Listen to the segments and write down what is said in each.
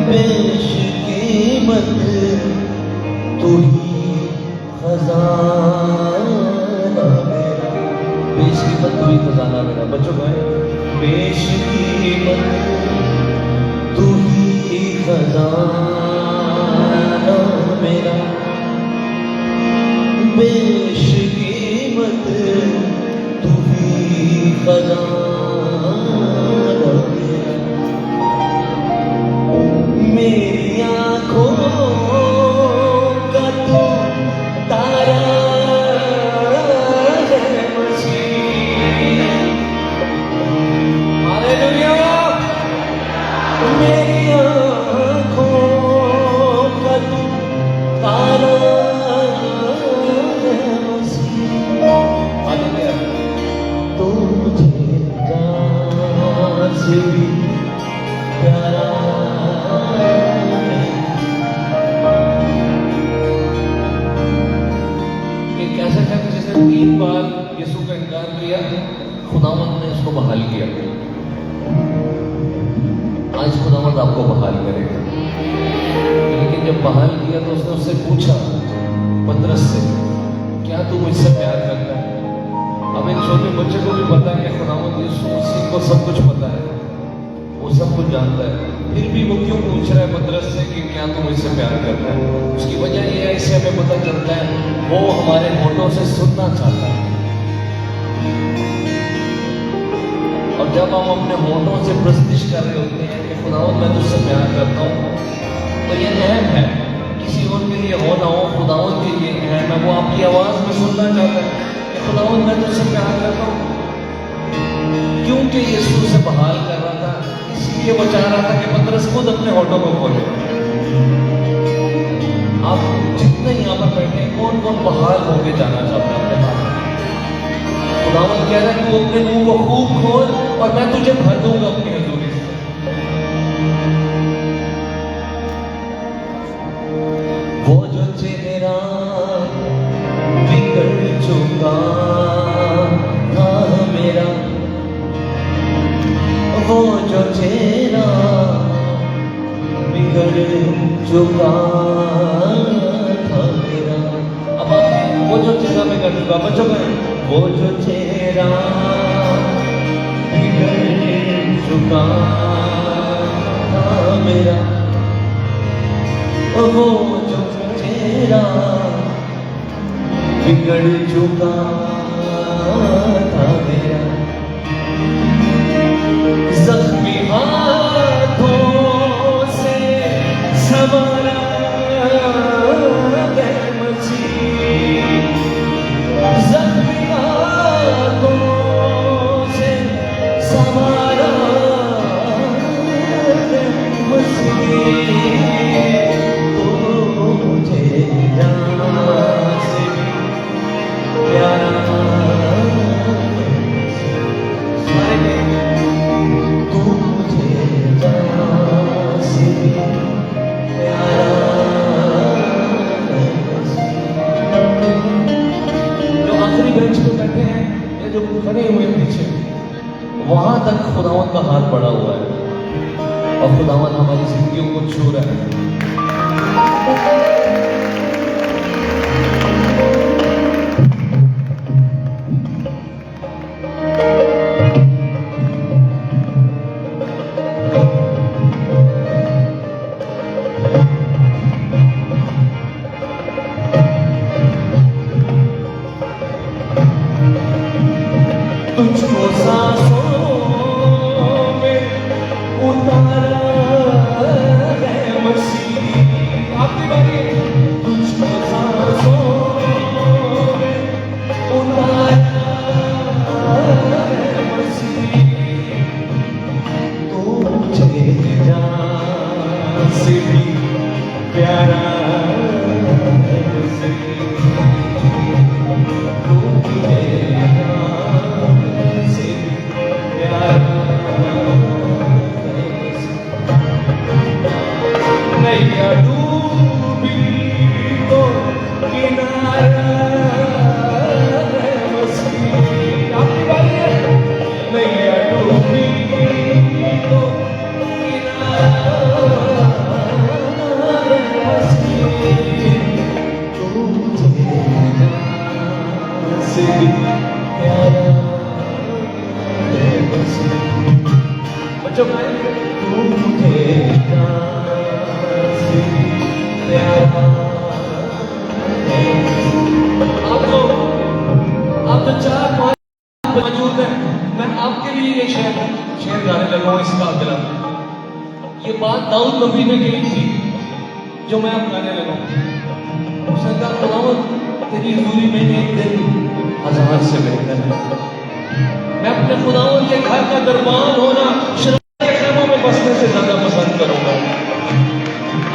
पेश कीमत तू ही खजाना मेरा, पेश कीमत तू ही खजाना मेरा। बच्चों गाए, पेश कीमत तू ही खजाना मेरा, पेश कीमत तू ही खजाना मेरा। मेरी आंखों का तू तारा है मसीह। हालेलुया। मेरी आंखों का तू तारा है मसीह। हालेलुया। तू मुझे जान से भी प्यारा। जिसने 3 बार यीशु का इनकार किया, खुदावंद ने उसको बहाल किया। आज खुदावंद आपको बहाल करेगा। लेकिन जब बहाल किया तो उसने उससे पूछा, पतरस से, क्या तू मुझसे प्यार करता है? अब एक छोटे बच्चे को भी पता है कि खुदावंद यीशु मसीह को सब कुछ पता है, वो सब कुछ जानता है, फिर भी वो क्यों पूछ रहा है पतरस से कि क्या तू मुझसे प्यार करता है? उसकी वजह ये है, इससे हमें पता चलता है वो हमारे होठों से सुनना चाहता है। और जब हम अपने होठों से प्रस्तिश कर रहे होते हैं कि खुदावंद मैं तुझसे प्यार करता हूँ, तो ये अहम है, किसी और के लिए हो ना हो, खुदावंद के लिए अहम है। वो आपकी आवाज में सुनना चाहता है कि खुदावंद मैं तुझसे प्यार करता हूँ। क्योंकि यीशु से बहाल कर रहा था, इसलिए वो चाह रहा था कि पतरस खुद अपने होठों को खोले। आप जितने यहाँ पर बैठे हैं, कौन कौन बहाल होके जाना चाहता है अपने पास? खुदावंद कह रहा है तू अपने मुंह को खूब खोल और मैं तुझे भर दूंगा अपनी हजूरी से। वो जो चेहरा बिगड़ चुका था मेरा, वो जो चेहरा बिगड़ चुका था मेरा। अब आप वो जो चेहरा बिगड़ चुका, बच्चों में वो जो चेहरा बिगड़ चुका था मेरा, वो जो चेहरा बिगड़ चुका था मेरा, जख्मी हाथों से संवारा है मसीह, जख्मी हाथों से संवारा है मसीह। तो मुझे जान से भी प्यारा, खड़े हुए पीछे, वहां तक खुदावंद का हाथ बढ़ा हुआ है और खुदावंद हमारी जिंदगियों को छू रहा है। तुझको सांसों में उतारा है मसीह। आपकी बारी। तुझको सांसों में उतारा है मसीह, तू मुझे जान से भी प्यारा है मसीह, तू मुझे नैया डूबी तो किनारा है मसीह। आपकी बारी है। नैया डूबी तो किनारा से प्यारा आप तो 4-5 मौजूद है, मैं आपके लिए ये शेर गाने लगा हूँ। इसका अगला ये बात दाऊद नबी ने कही थी जो मैं अब गाने लगा हूँ। उसने कहा खुदावंद तेरी हजूरी में एक दिन 1000 से बेहतर है। मैं अपने खुदावंद के घर का दरबान होना शराब के खेमों में बसने से ज्यादा पसंद करूंगा।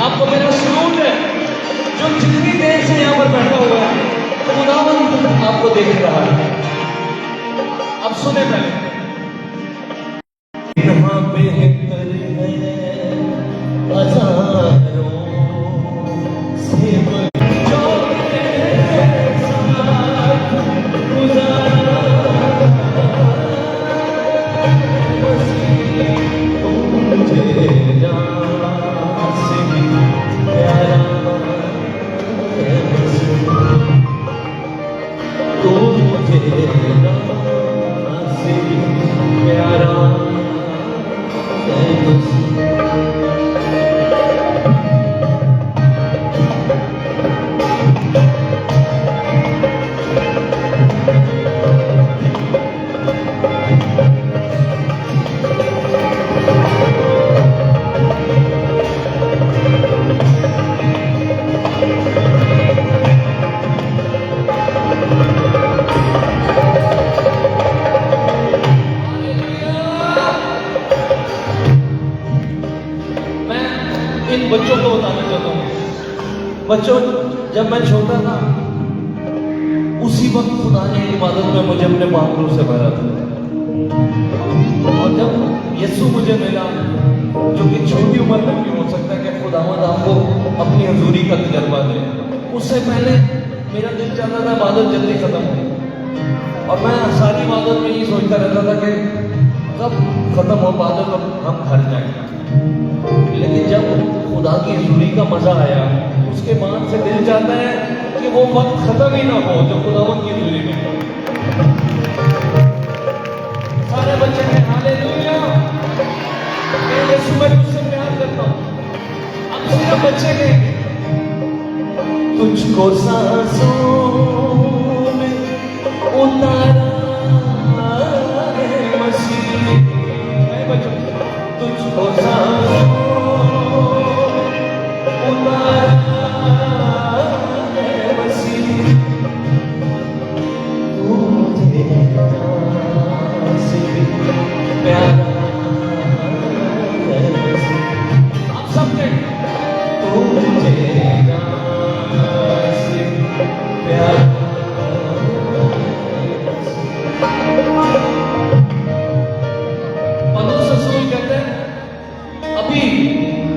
आपको मेरा सलूट है जो जितनी देर से यहाँ पर बैठा हुआ है, खुदावंद आपको देख रहा है। अब सुने पहले यहाँ बेहतर है हजारों से जो तेरे साथ गुजारा मुझे जान से भी प्यारा तो मुझे जान से भी प्यारा इन बच्चों को बताना चाहता हूँ। बच्चों, जब मैं छोटा था उसी वक्त खुदा ने इबादत में मुझे अपने बाबू से भरा था। और जब यीशु मुझे मिला, जो कि छोटी उम्र में भी हो सकता है कि खुदावंद आपको अपनी हजूरी का तजर्बा दे, उससे पहले मेरा दिल चाहता था इबादत जल्दी खत्म हो। और मैं सारी इबादत में ये सोचता रहता था कि कब खत्म हो इबादत, कब हम घर जाएंगे। लेकिन जब खुदा की हजूरी का मजा आया, उसके बाद से दिल चाहता है कि वो वक्त खत्म ही ना हो जो खुदावंद की हजूरी में। सारे बच्चे हैं हालेलुया, मैं यीशु में तुझसे प्यार करता हूँ। अब सिर्फ बच्चे ने तुझको सांसों में उतारा है मसीह। बच्चों, तुझको सांसों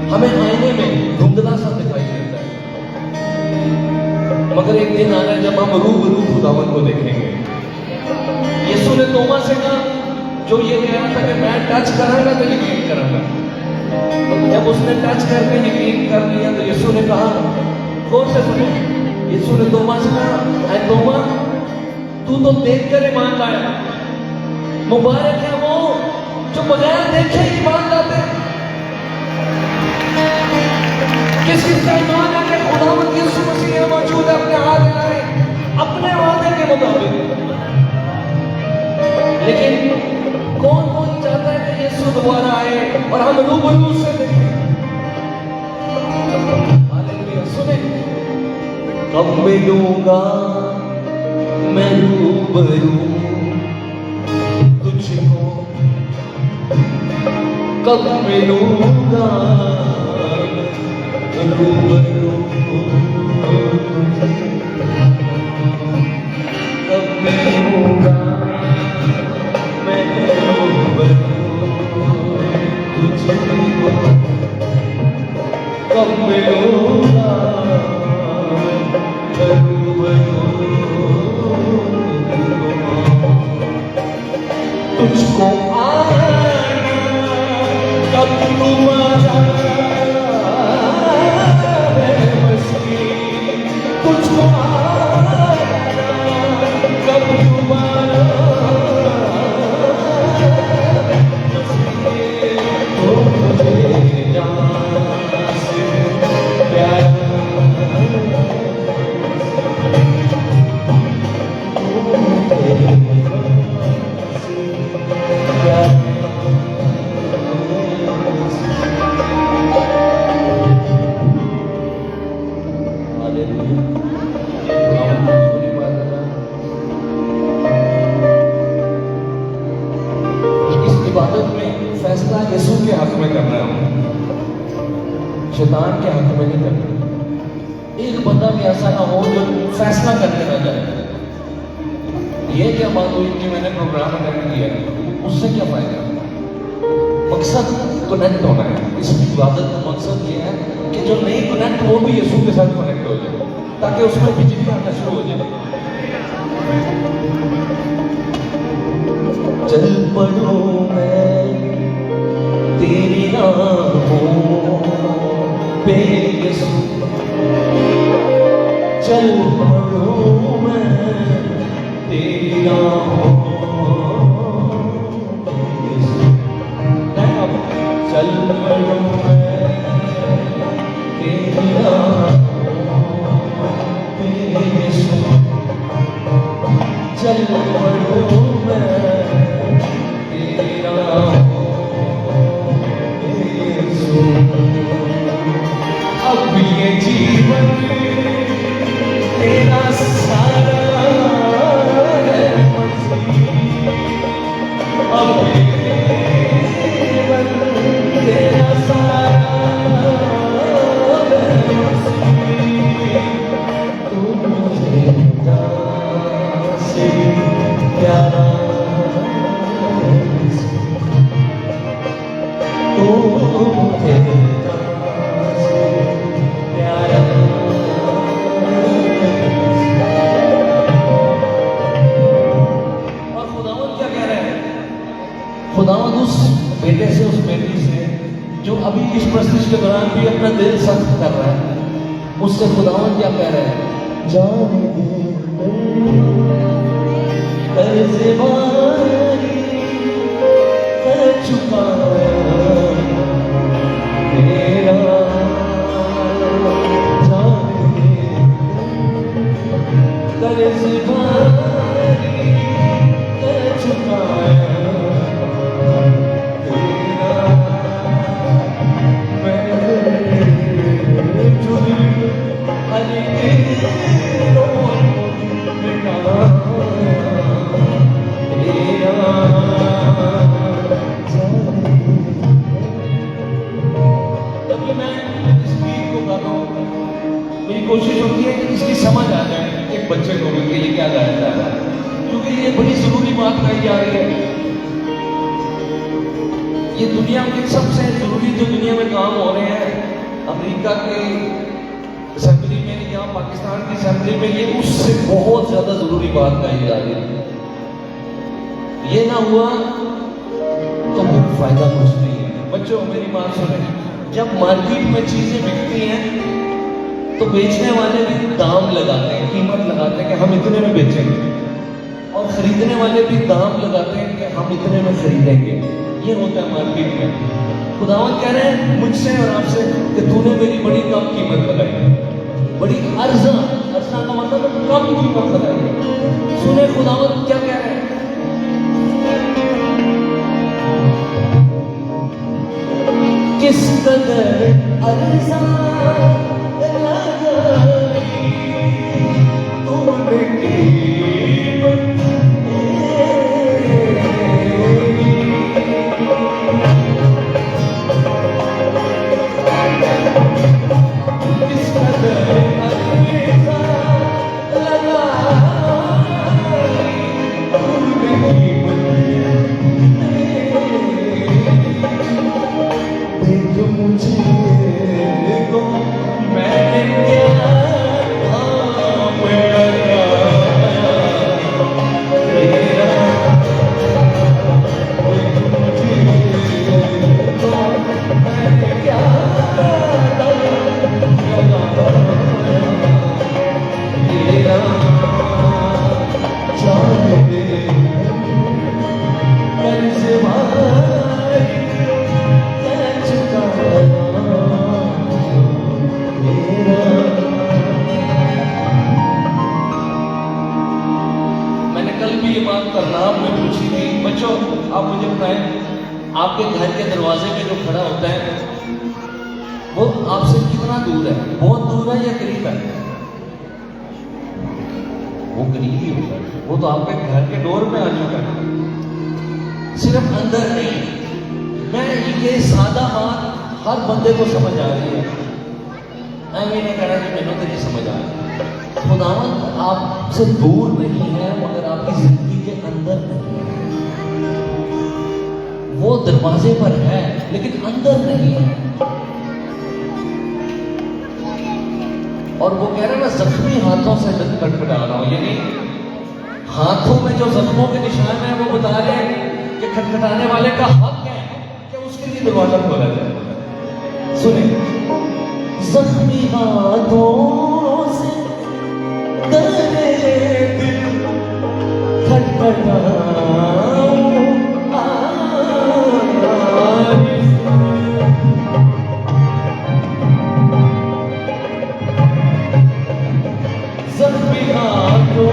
हमें आईने में धुंधला सा दिखाई देता है, मगर एक दिन आना जब हम रूबरू खुदावंद को देखेंगे। यीशु ने तोमा से कहा, जो ये कह रहा था कि मैं टच करांगा तो यकीन करांगा, जब उसने टच करके यकीन कर लिया तो यीशु ने कहा, गौर से सुनो, यीशु ने तोमा से कहा, ऐ तोमा, तू तो देख कर ईमान लाया, मुबारक है वो जो बगैर देखे ईमान लाते। किस किसका ईमान है कि खुदावंद यीशु मसीह मौजूद है, अपने हाथ हिलाए अपने वादे के मुताबिक। लेकिन कौन कौन चाहता है कि यीशु दोबारा आए और हम रूबरू से देखें? हालेलुया। सुने, कब मिलूंगा मैं रूबरू तुझको, कब मिलूंगा रूबरू कब मिलूंगा मैं रूबरू तुझको, कब मिलूंगा रूबरू तुझको आना कब तुम्हारा कब तुम्हारा शैतान के हक में नहीं करना। एक बंदा भी ऐसा ना हो जो फैसला करके ना जाए, ये क्या बात हुई कि मैंने प्रोग्राम अटेंड किया, उससे क्या फायदा? मकसद कनेक्ट होना है। इस इबादत का मकसद ये है कि जो नहीं कनेक्ट वो भी यीशु के साथ कनेक्ट हो जाए, ताकि उसमें बिजली आना शुरू हो जाए। चल पड़ो मैं तेरी राहों पे यीशु, चल पड़ो मैं तेरी राहों पे यीशु, चल पड़ो मैं तेरी राहों पे यीशु, चल पड़ो मैं तेरी राहों पे यीशु। अब ये जीवन तेरा सारा है मसीह, अब ये जीवन तेरा सारा है मसीह, तू मुझे से प्यारा है मसीह, तू मुझे प्यारा। और खुदावंद क्या कह रहे हैं? खुदावंद उस बेटे से, उस बेटी से जो अभी इस प्रस्तुति के दौरान भी अपना दिल सख्त कर रहा है, उससे खुदावंद क्या कह रहे हैं? जाने दे कर्ज़बारी कर चुका तेरा, जाने दे कर्ज़बारी कर चुका तेरा, मैं चुनी हरी कोशिश होती है कि इसकी समझ आ जाए एक बच्चे को भी कि ये क्या गाया जा रहा है, क्योंकि ये बड़ी जरूरी बात कही जा रही है। ये दुनिया के सबसे जरूरी जो दुनिया में काम हो रहे हैं, अमेरिका के असेंबली में या पाकिस्तान की असेंबली में, ये उससे बहुत ज्यादा जरूरी बात कही जा रही है। ये ना हुआ तो फिर फायदा कुछ नहीं है। बच्चों मेरी बात सुने, जब मार्केट में चीजें बिकती हैं तो बेचने वाले भी दाम लगाते हैं, कीमत लगाते हैं कि हम इतने में बेचेंगे, और खरीदने वाले भी दाम लगाते हैं कि हम इतने में खरीदेंगे। ये होता है मार्केट में। खुदावंद कह रहे हैं मुझसे और आपसे कि तूने मेरी बड़ी कम कीमत लगाई, बड़ी अर्जा का मतलब कम कीमत लगाई। सुने खुदावंद क्या कह रहे हैं? किस कदर अर्जा आप मुझे बताएं, आपके घर के दरवाजे पे जो खड़ा होता है वो आपसे कितना दूर है? बहुत दूर है या करीब है? वो करीब ही होता है, वो तो आपके घर के डोर पे आ चुका है। सिर्फ अंदर नहीं, मैं ये सादा बात हर बंदे को समझ आ रही है। मैं नहीं कहना कि मैंने तो नहीं समझ आया। खुदावंद आपसे दूर नहीं है मगर आपकी जिंदगी के अंदर नहीं है। वो दरवाजे पर है लेकिन अंदर नहीं है। और वो कह रहे मैं जख्मी हाथों से खटखटा रहा हूं, यानी हाथों में जो जख्मों के निशान है वो बता रहे हैं कि खटखटाने वाले का हक है कि उसके लिए दरवाजा खोला जाए। सुने, जख्मी हाथों से तेरे दिल खटखटाऊं जख्मी हाथों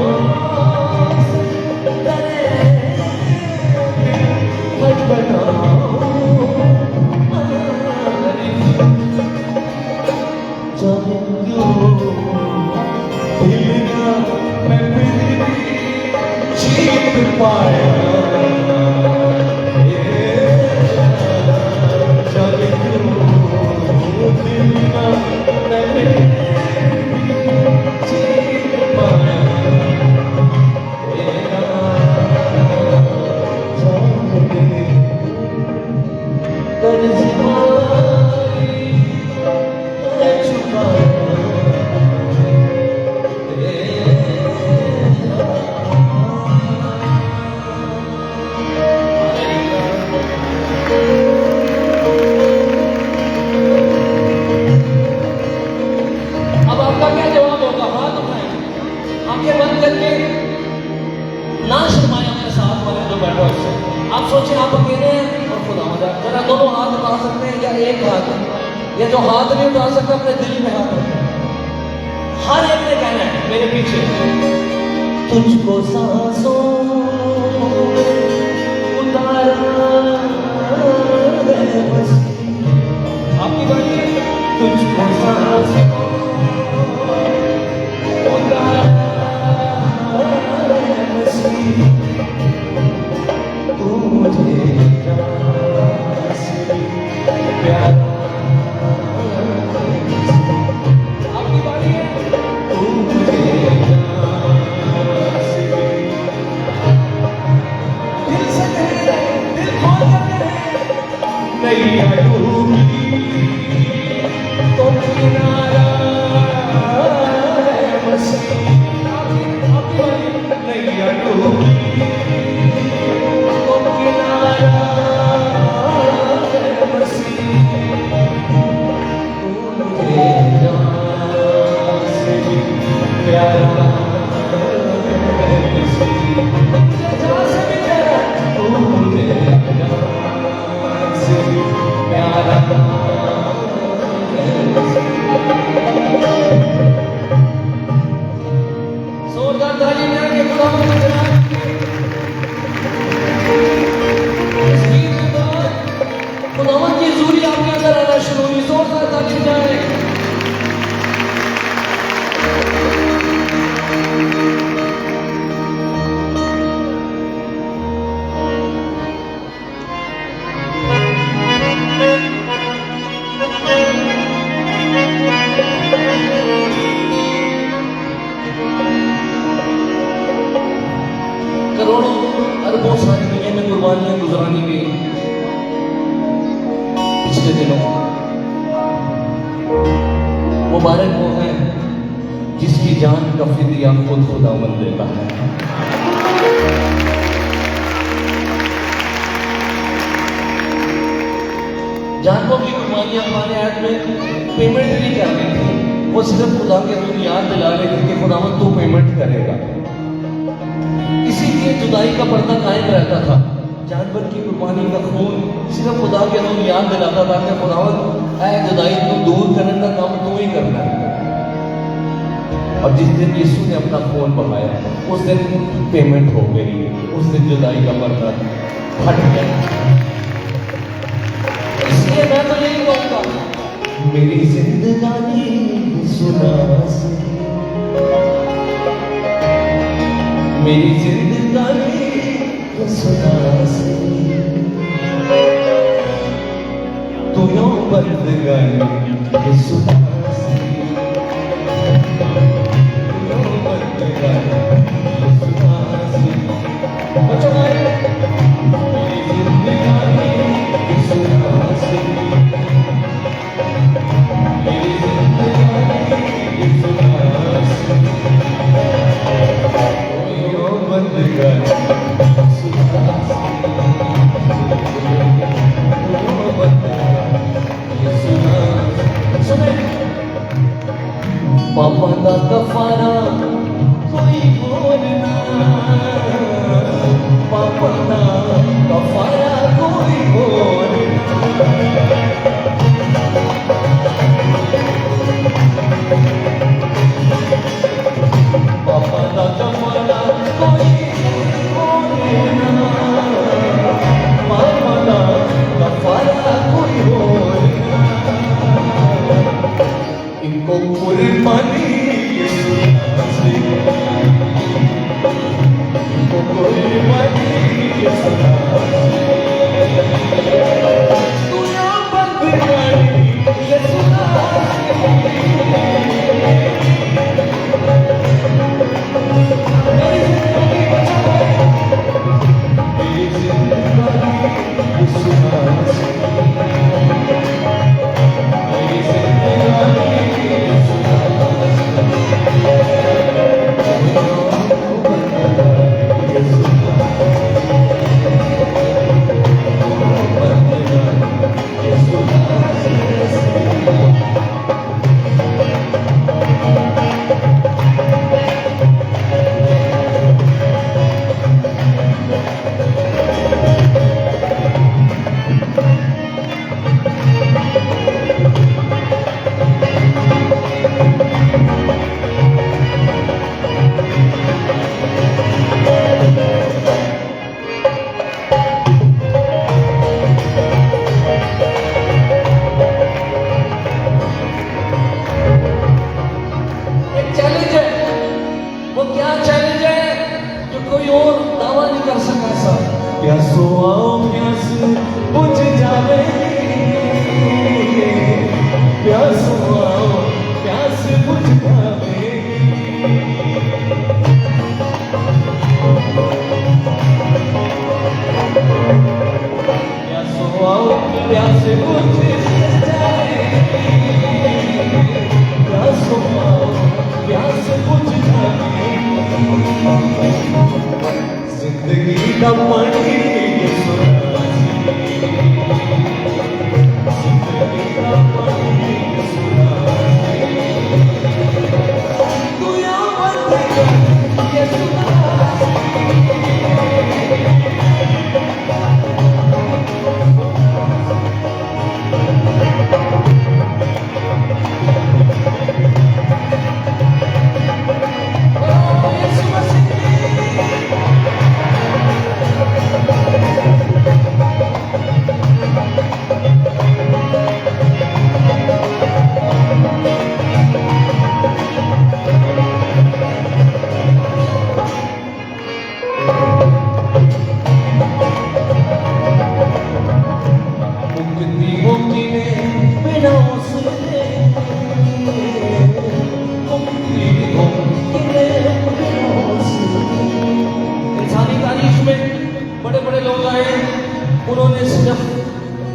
आप सोचे आप अकेले हैं और खुदा जरा दोनों हाथ उठा सकते हैं या एक हाथ, या जो हाथ नहीं उठा सकते अपने दिल में हाथ रखें। हर एक ने कहना है मेरे पीछे, तुझको सांसों उतारा है बस। आपकी बारी है, तुझको सांसों उतारा है बस। तू मुझे प्यार, आपकी बारी है, तू मुझे दिल से कहे, दिल खोल कर कहे, नैया डूबी तो किनारा है मस्ती। आपकी बारी, नैया डूबी खुदावंद की हजूरी आपके अंदर आना शुरू हुई। जोरदार ताली जाए। करोड़ों अरबों सारी दुनिया में कुर्बानियां गुजरानी गई पिछले दिनों। मुबारक वो है जिसकी जान का फिदिया खुद खुदावंद देता है। जानवरों की कुर्बानियां हमारे ऐड में पेमेंट नहीं कर रही थी, वो सिर्फ खुदा के हजूर याद दिला रहे थे कि खुदावंद तू पेमेंट करेगा। इसीलिए जुदाई का पर्दा कायम रहता था। जानवर की कुर्बानी का खून सिर्फ खुदा के हजूर याद दिलाता था कि खुदावंद ऐ जुदाई को दूर करने का काम तू ही करना है। और जिस दिन यीशु ने अपना खून बहाया उस दिन पेमेंट हो गई, उस दिन जुदाई का पर्दा हट गया। इसलिए मैं तो यही कहूँगा, मेरी जिंदगानी सुना से, मेरी जिंदगानी सुना से, तू यूं बंदगानी सुना से। पापा दा कफारा कोई होर ना, पापा दा कफारा कोई होर पापा दा कफारा कोई होर ना, पापा दा कफारा कोई होर ना, इनको कुर्बानी प्यासो आओ प्यास बुझ जावे, प्यासो आओ प्यास बुझ जावे, प्यासो आओ प्यास बुझ जावे, प्यासो आओ प्यास बुझ जावे, जिंदगी का पानी उन्होंने सिर्फ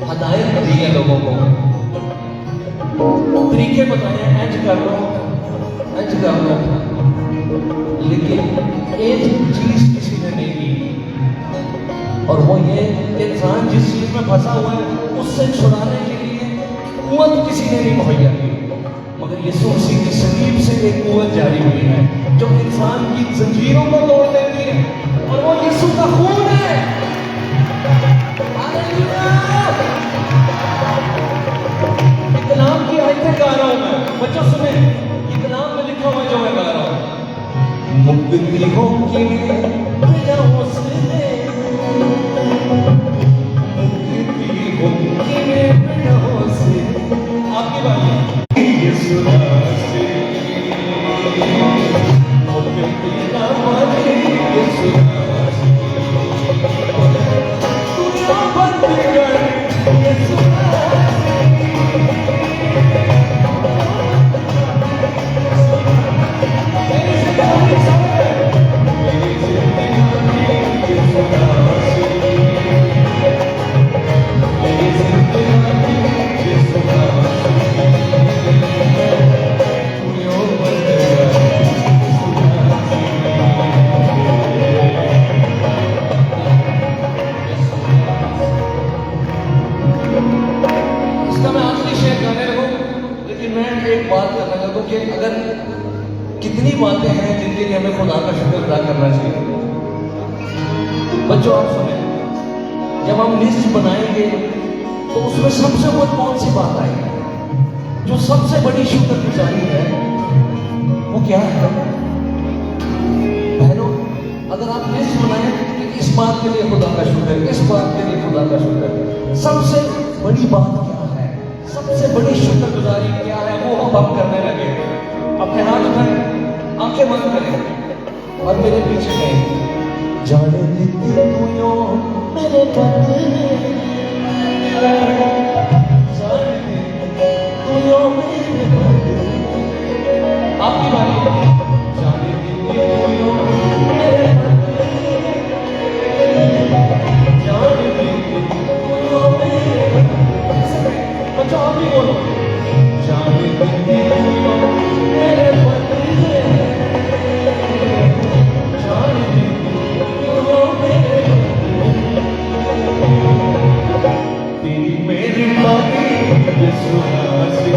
हदायत दी है लोगों को, तरीके बताए, इंज कर लो इंज कर लो, लेकिन एक चीज किसी ने नहीं की, और वो ये इंसान जिस चीज में फंसा हुआ है उससे छुड़ाने के लिए कुव्वत किसी ने नहीं मुहैया की, मगर यीशु मसीह की सलीब से एक कुव्वत जारी हुई है जो इंसान की जंजीरों को तोड़ देती है, और वो यीशु का खून है। कलाम की आयतें गा रहा हूं मैं, बच्चों सुने, ये कलाम में लिखा हुआ जो मैं गा रहा हूं, मुक्ति हो के बिना उसने, मुक्ति हो के बिना उसने, आपकी बात यीशु से मुक्ति ना माने यीशु दुनिया बंद कर यीशु एक बात करना देखो कि अगर कितनी बातें हैं जिनके लिए हमें खुदा का शुक्र अदा करना चाहिए। बच्चों आप सुने, जब हम लिस्ट बनाएंगे तो उसमें सबसे वो कौन सी बात आएगी जो सबसे बड़ी शुक्रगुजारी है, वो क्या है? बहनों, अगर आप लिस्ट बनाए कि इस बात के लिए खुदा का शुक्र, इस बात के लिए खुदा का शुक्र, सबसे बड़ी बात क्या है, सबसे बड़ी शुक्रगुजारी क्या है, वो हम करने लगे। अपने हाथ उठाएं, आंखें बंद करें और मेरे पीछे गए। जाने देती तू यो मेरे बदले, जाने देती तू यो मेरे बदले। आपकी बारी। जाने देती तू यो मेरे बदले, जाने देती तू यो मेरे बदले। बच्चों आप भी बोलो। जाने देती तू यो मेरे बदले, जाने देती तू यो मेरे बदले। तेरी मेरी बातें ये सुना सी,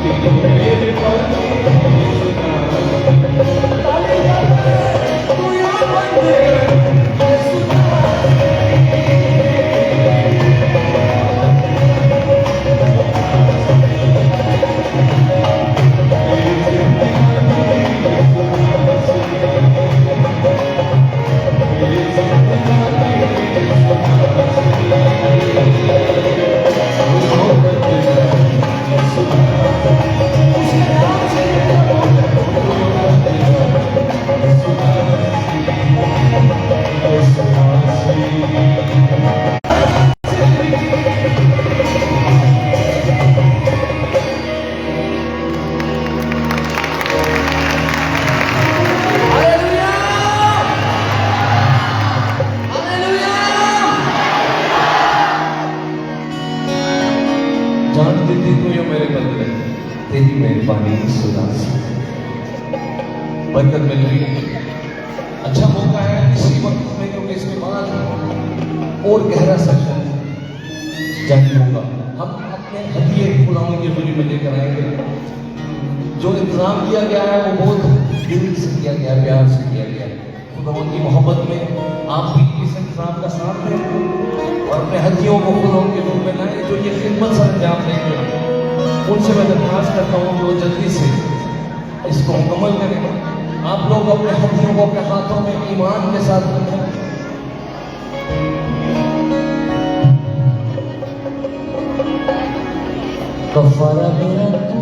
तेरी मेरी बातें ये सुना सी। ताली बजा तू या बंदे ये सुना सी। जान देती तू यो मेरे बदले, तेरी मेहरबानी सुना सी। बरकत मिल रही है, अच्छा मौका है इसी वक्त में, क्योंकि इसके बाद और गहरा सेशन जारी होगा। हम अपने हदिये खुदावंद की हुजूरी में लेकर आएंगे। जो इंतजाम किया गया है वो बहुत दिल से किया गया, प्यार से किया गया। खुदावंद की मोहब्बत में आप भी इस इंतजाम का साथ दें और अपने हदियों को खुदावंद के रूप में लाएं। जो ये खिदमत सर अंजाम देंगे, उनसे मैं दरख्वास्त करता हूँ कि वो जल्दी से इसको मुकम्मल करें। आप लोग अपने हदियों को अपने हाथों में ईमान के साथ रखें। कफारा मेरा तू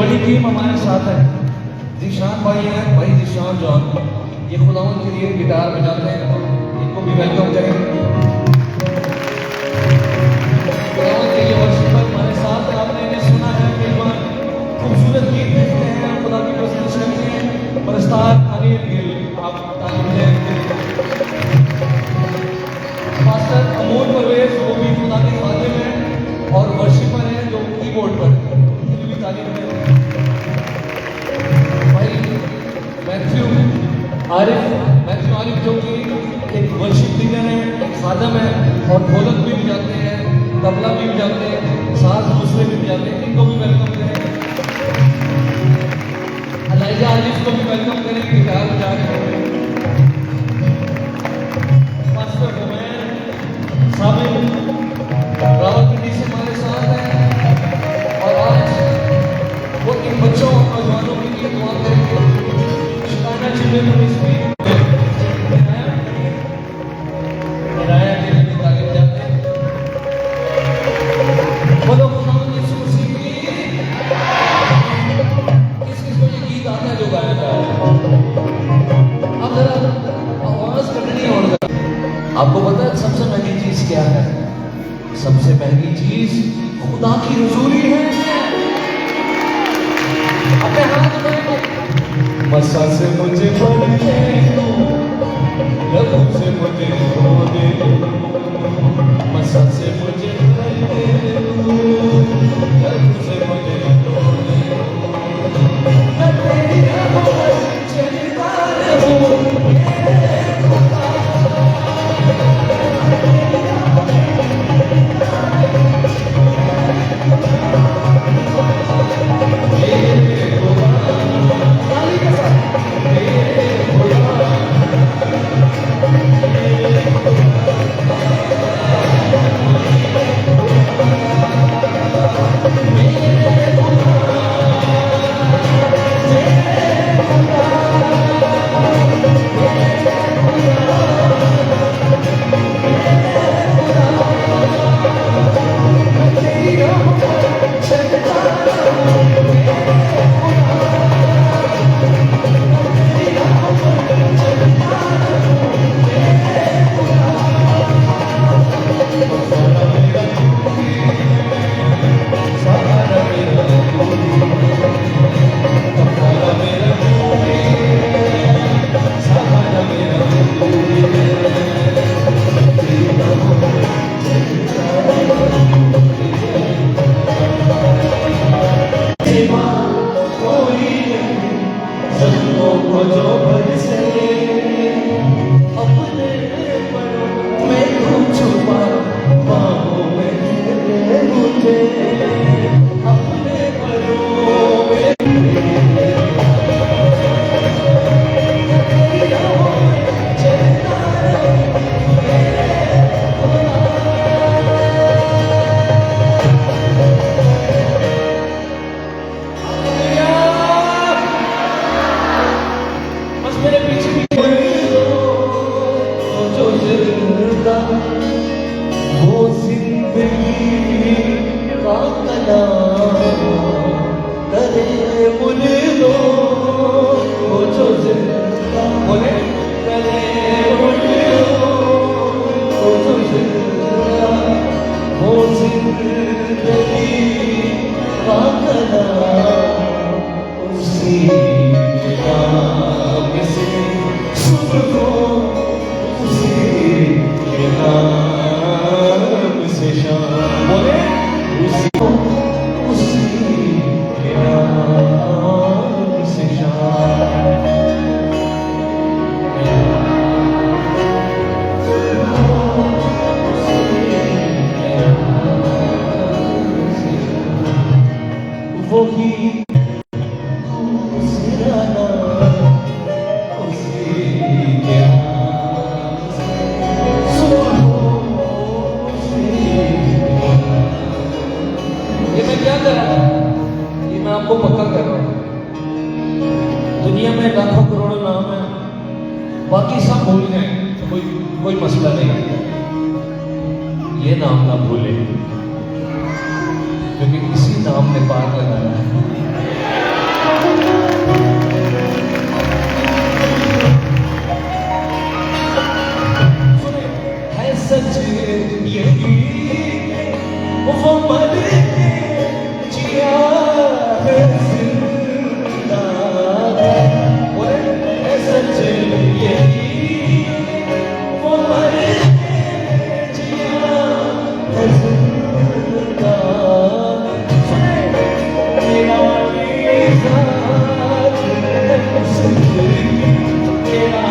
ही टीम हमारे साथ है। जिशान भाई हैं, भाई जिशान जॉन, ये खुदावंद के लिए गिटार बजाते हैं, इनको भी वेलकम करें। खुदावंद के लिए वर्शिपर हमारे साथ है। आपने इन्हें सुना है, कई बार खूबसूरत गीत देखते हैं, खुदा की प्रशंसा करते हैं। परस्तार अनिल गिल, आप तालीम दें। पास्टर अमोल परवेज, वो भी खुदा के खादिम हैं और वर्शिपर हैं, जो कीबोर्ड पर आरिफ, मैं तो आरिफ जो कि एक वर्शिप लीडर है, एक खादम है और ढोलक भी बजाते हैं, तबला भी बजाते हैं, साज दूसरे भी बजाते हैं, इनको भी वेलकम करें। अलाइजा आरिफ को भी वेलकम करें, गिटार बजा रहे हैं। मास्टर रोमैन साबिर रावलपिंडी से हमारे साथ हैं और आज वो इन बच्चों और नौजवानों के लिए दुआ करेंगे। शिकाना चिल्ड्रन मिनिस्ट्री राया के लिए तारीफ जाते हैं। बोलो खुदावंद यीशु मसीह की। किस-किस को ये गीत आता है जो गाया जा रहा है? अब जरा आवाज करनी है। और आपको पता है सबसे महंगी चीज क्या है? सबसे महंगी चीज खुदा की हुजूरी है। अपने हाथ उठाएंगे। मसा से मुझे पढ़ने दो, लबों से मुझे रोने दो, मसा से मुझे पढ़ने दो, लबों से मुझे रोने दो। मैं तेरी राहों में चलता रहूं, बाकी सब भूल गए, कोई मसला नहीं। ये नाम ना भूले, क्योंकि इसी नाम ने पार लगाना है। है सच यही वो मर जिया है जिंदा, है सच यही वो मर जिया है जिंदा। तेरा निज़ार है जिंदगी, तेरा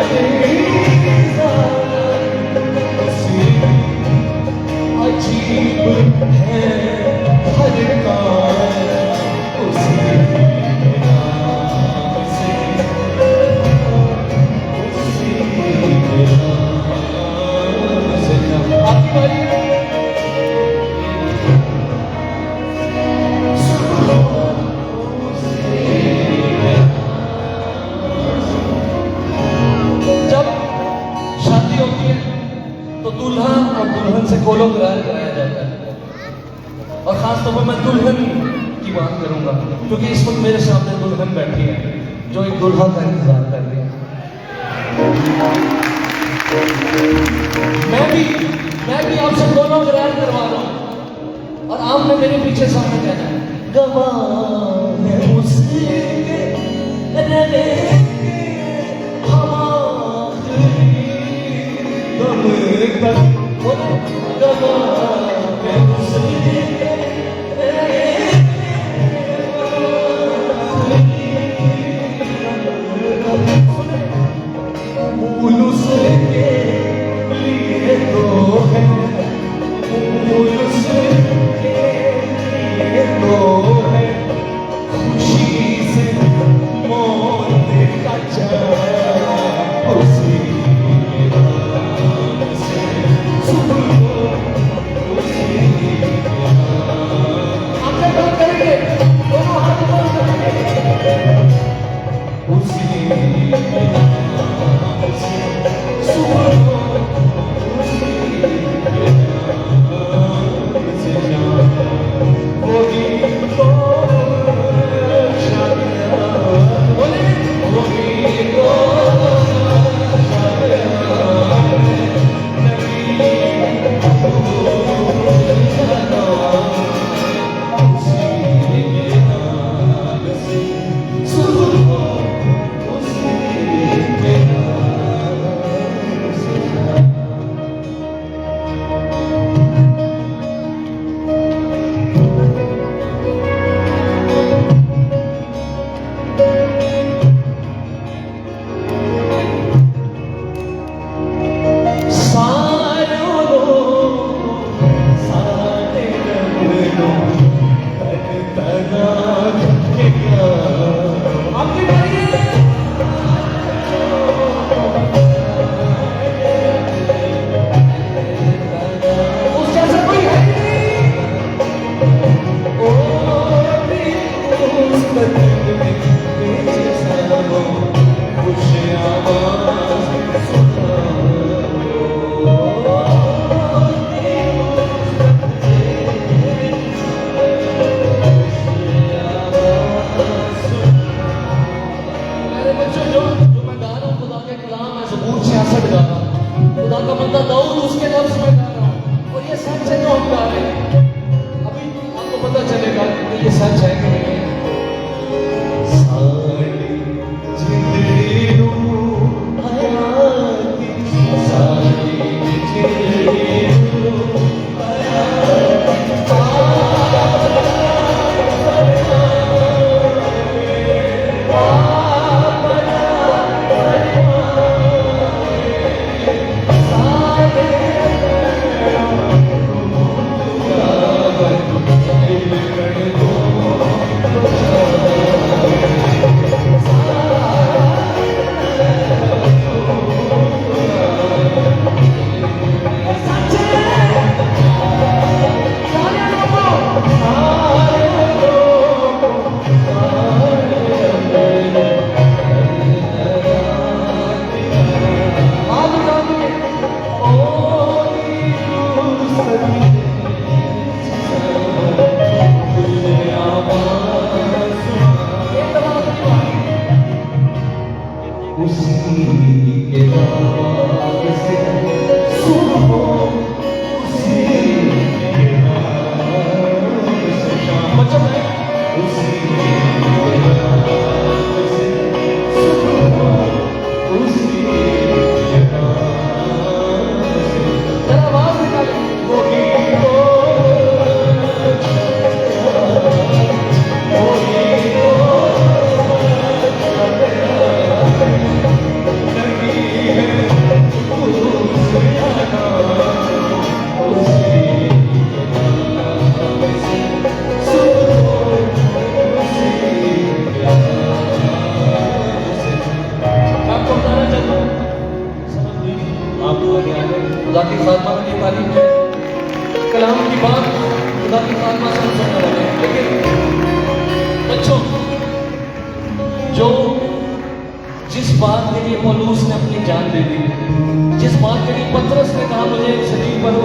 कोलो करार कराया जाता है। और खास तौर पर मैं दुल्हन की बात करूंगा, क्योंकि इस वक्त मेरे सामने दुल्हन बैठी है जो एक दुल्हा का इंतजार कर रही है। मैं भी आपसे दोनों करार करवा रहा हूं और आपने मेरे पीछे सामने कहना है गवाह है उसके रहने हम आखिरी दम तक बोले गवाह है उसके खुदा का बंदा दाऊद उसके लफ्ज में गा रहा हूँ और ये सच है जो हम गा रहे हैं। अभी आपको पता चलेगा कि ये सच है कि नहीं। खुदा की खात्मा की तारीफ है, कलाम की बात खुदा की खात्मा से सुनने वाले हैं। लेकिन बच्चों, जो जिस बात के लिए पौलुस ने अपनी जान दे दी, जिस बात के लिए पतरस ने कहा मुझे एक सलीब पर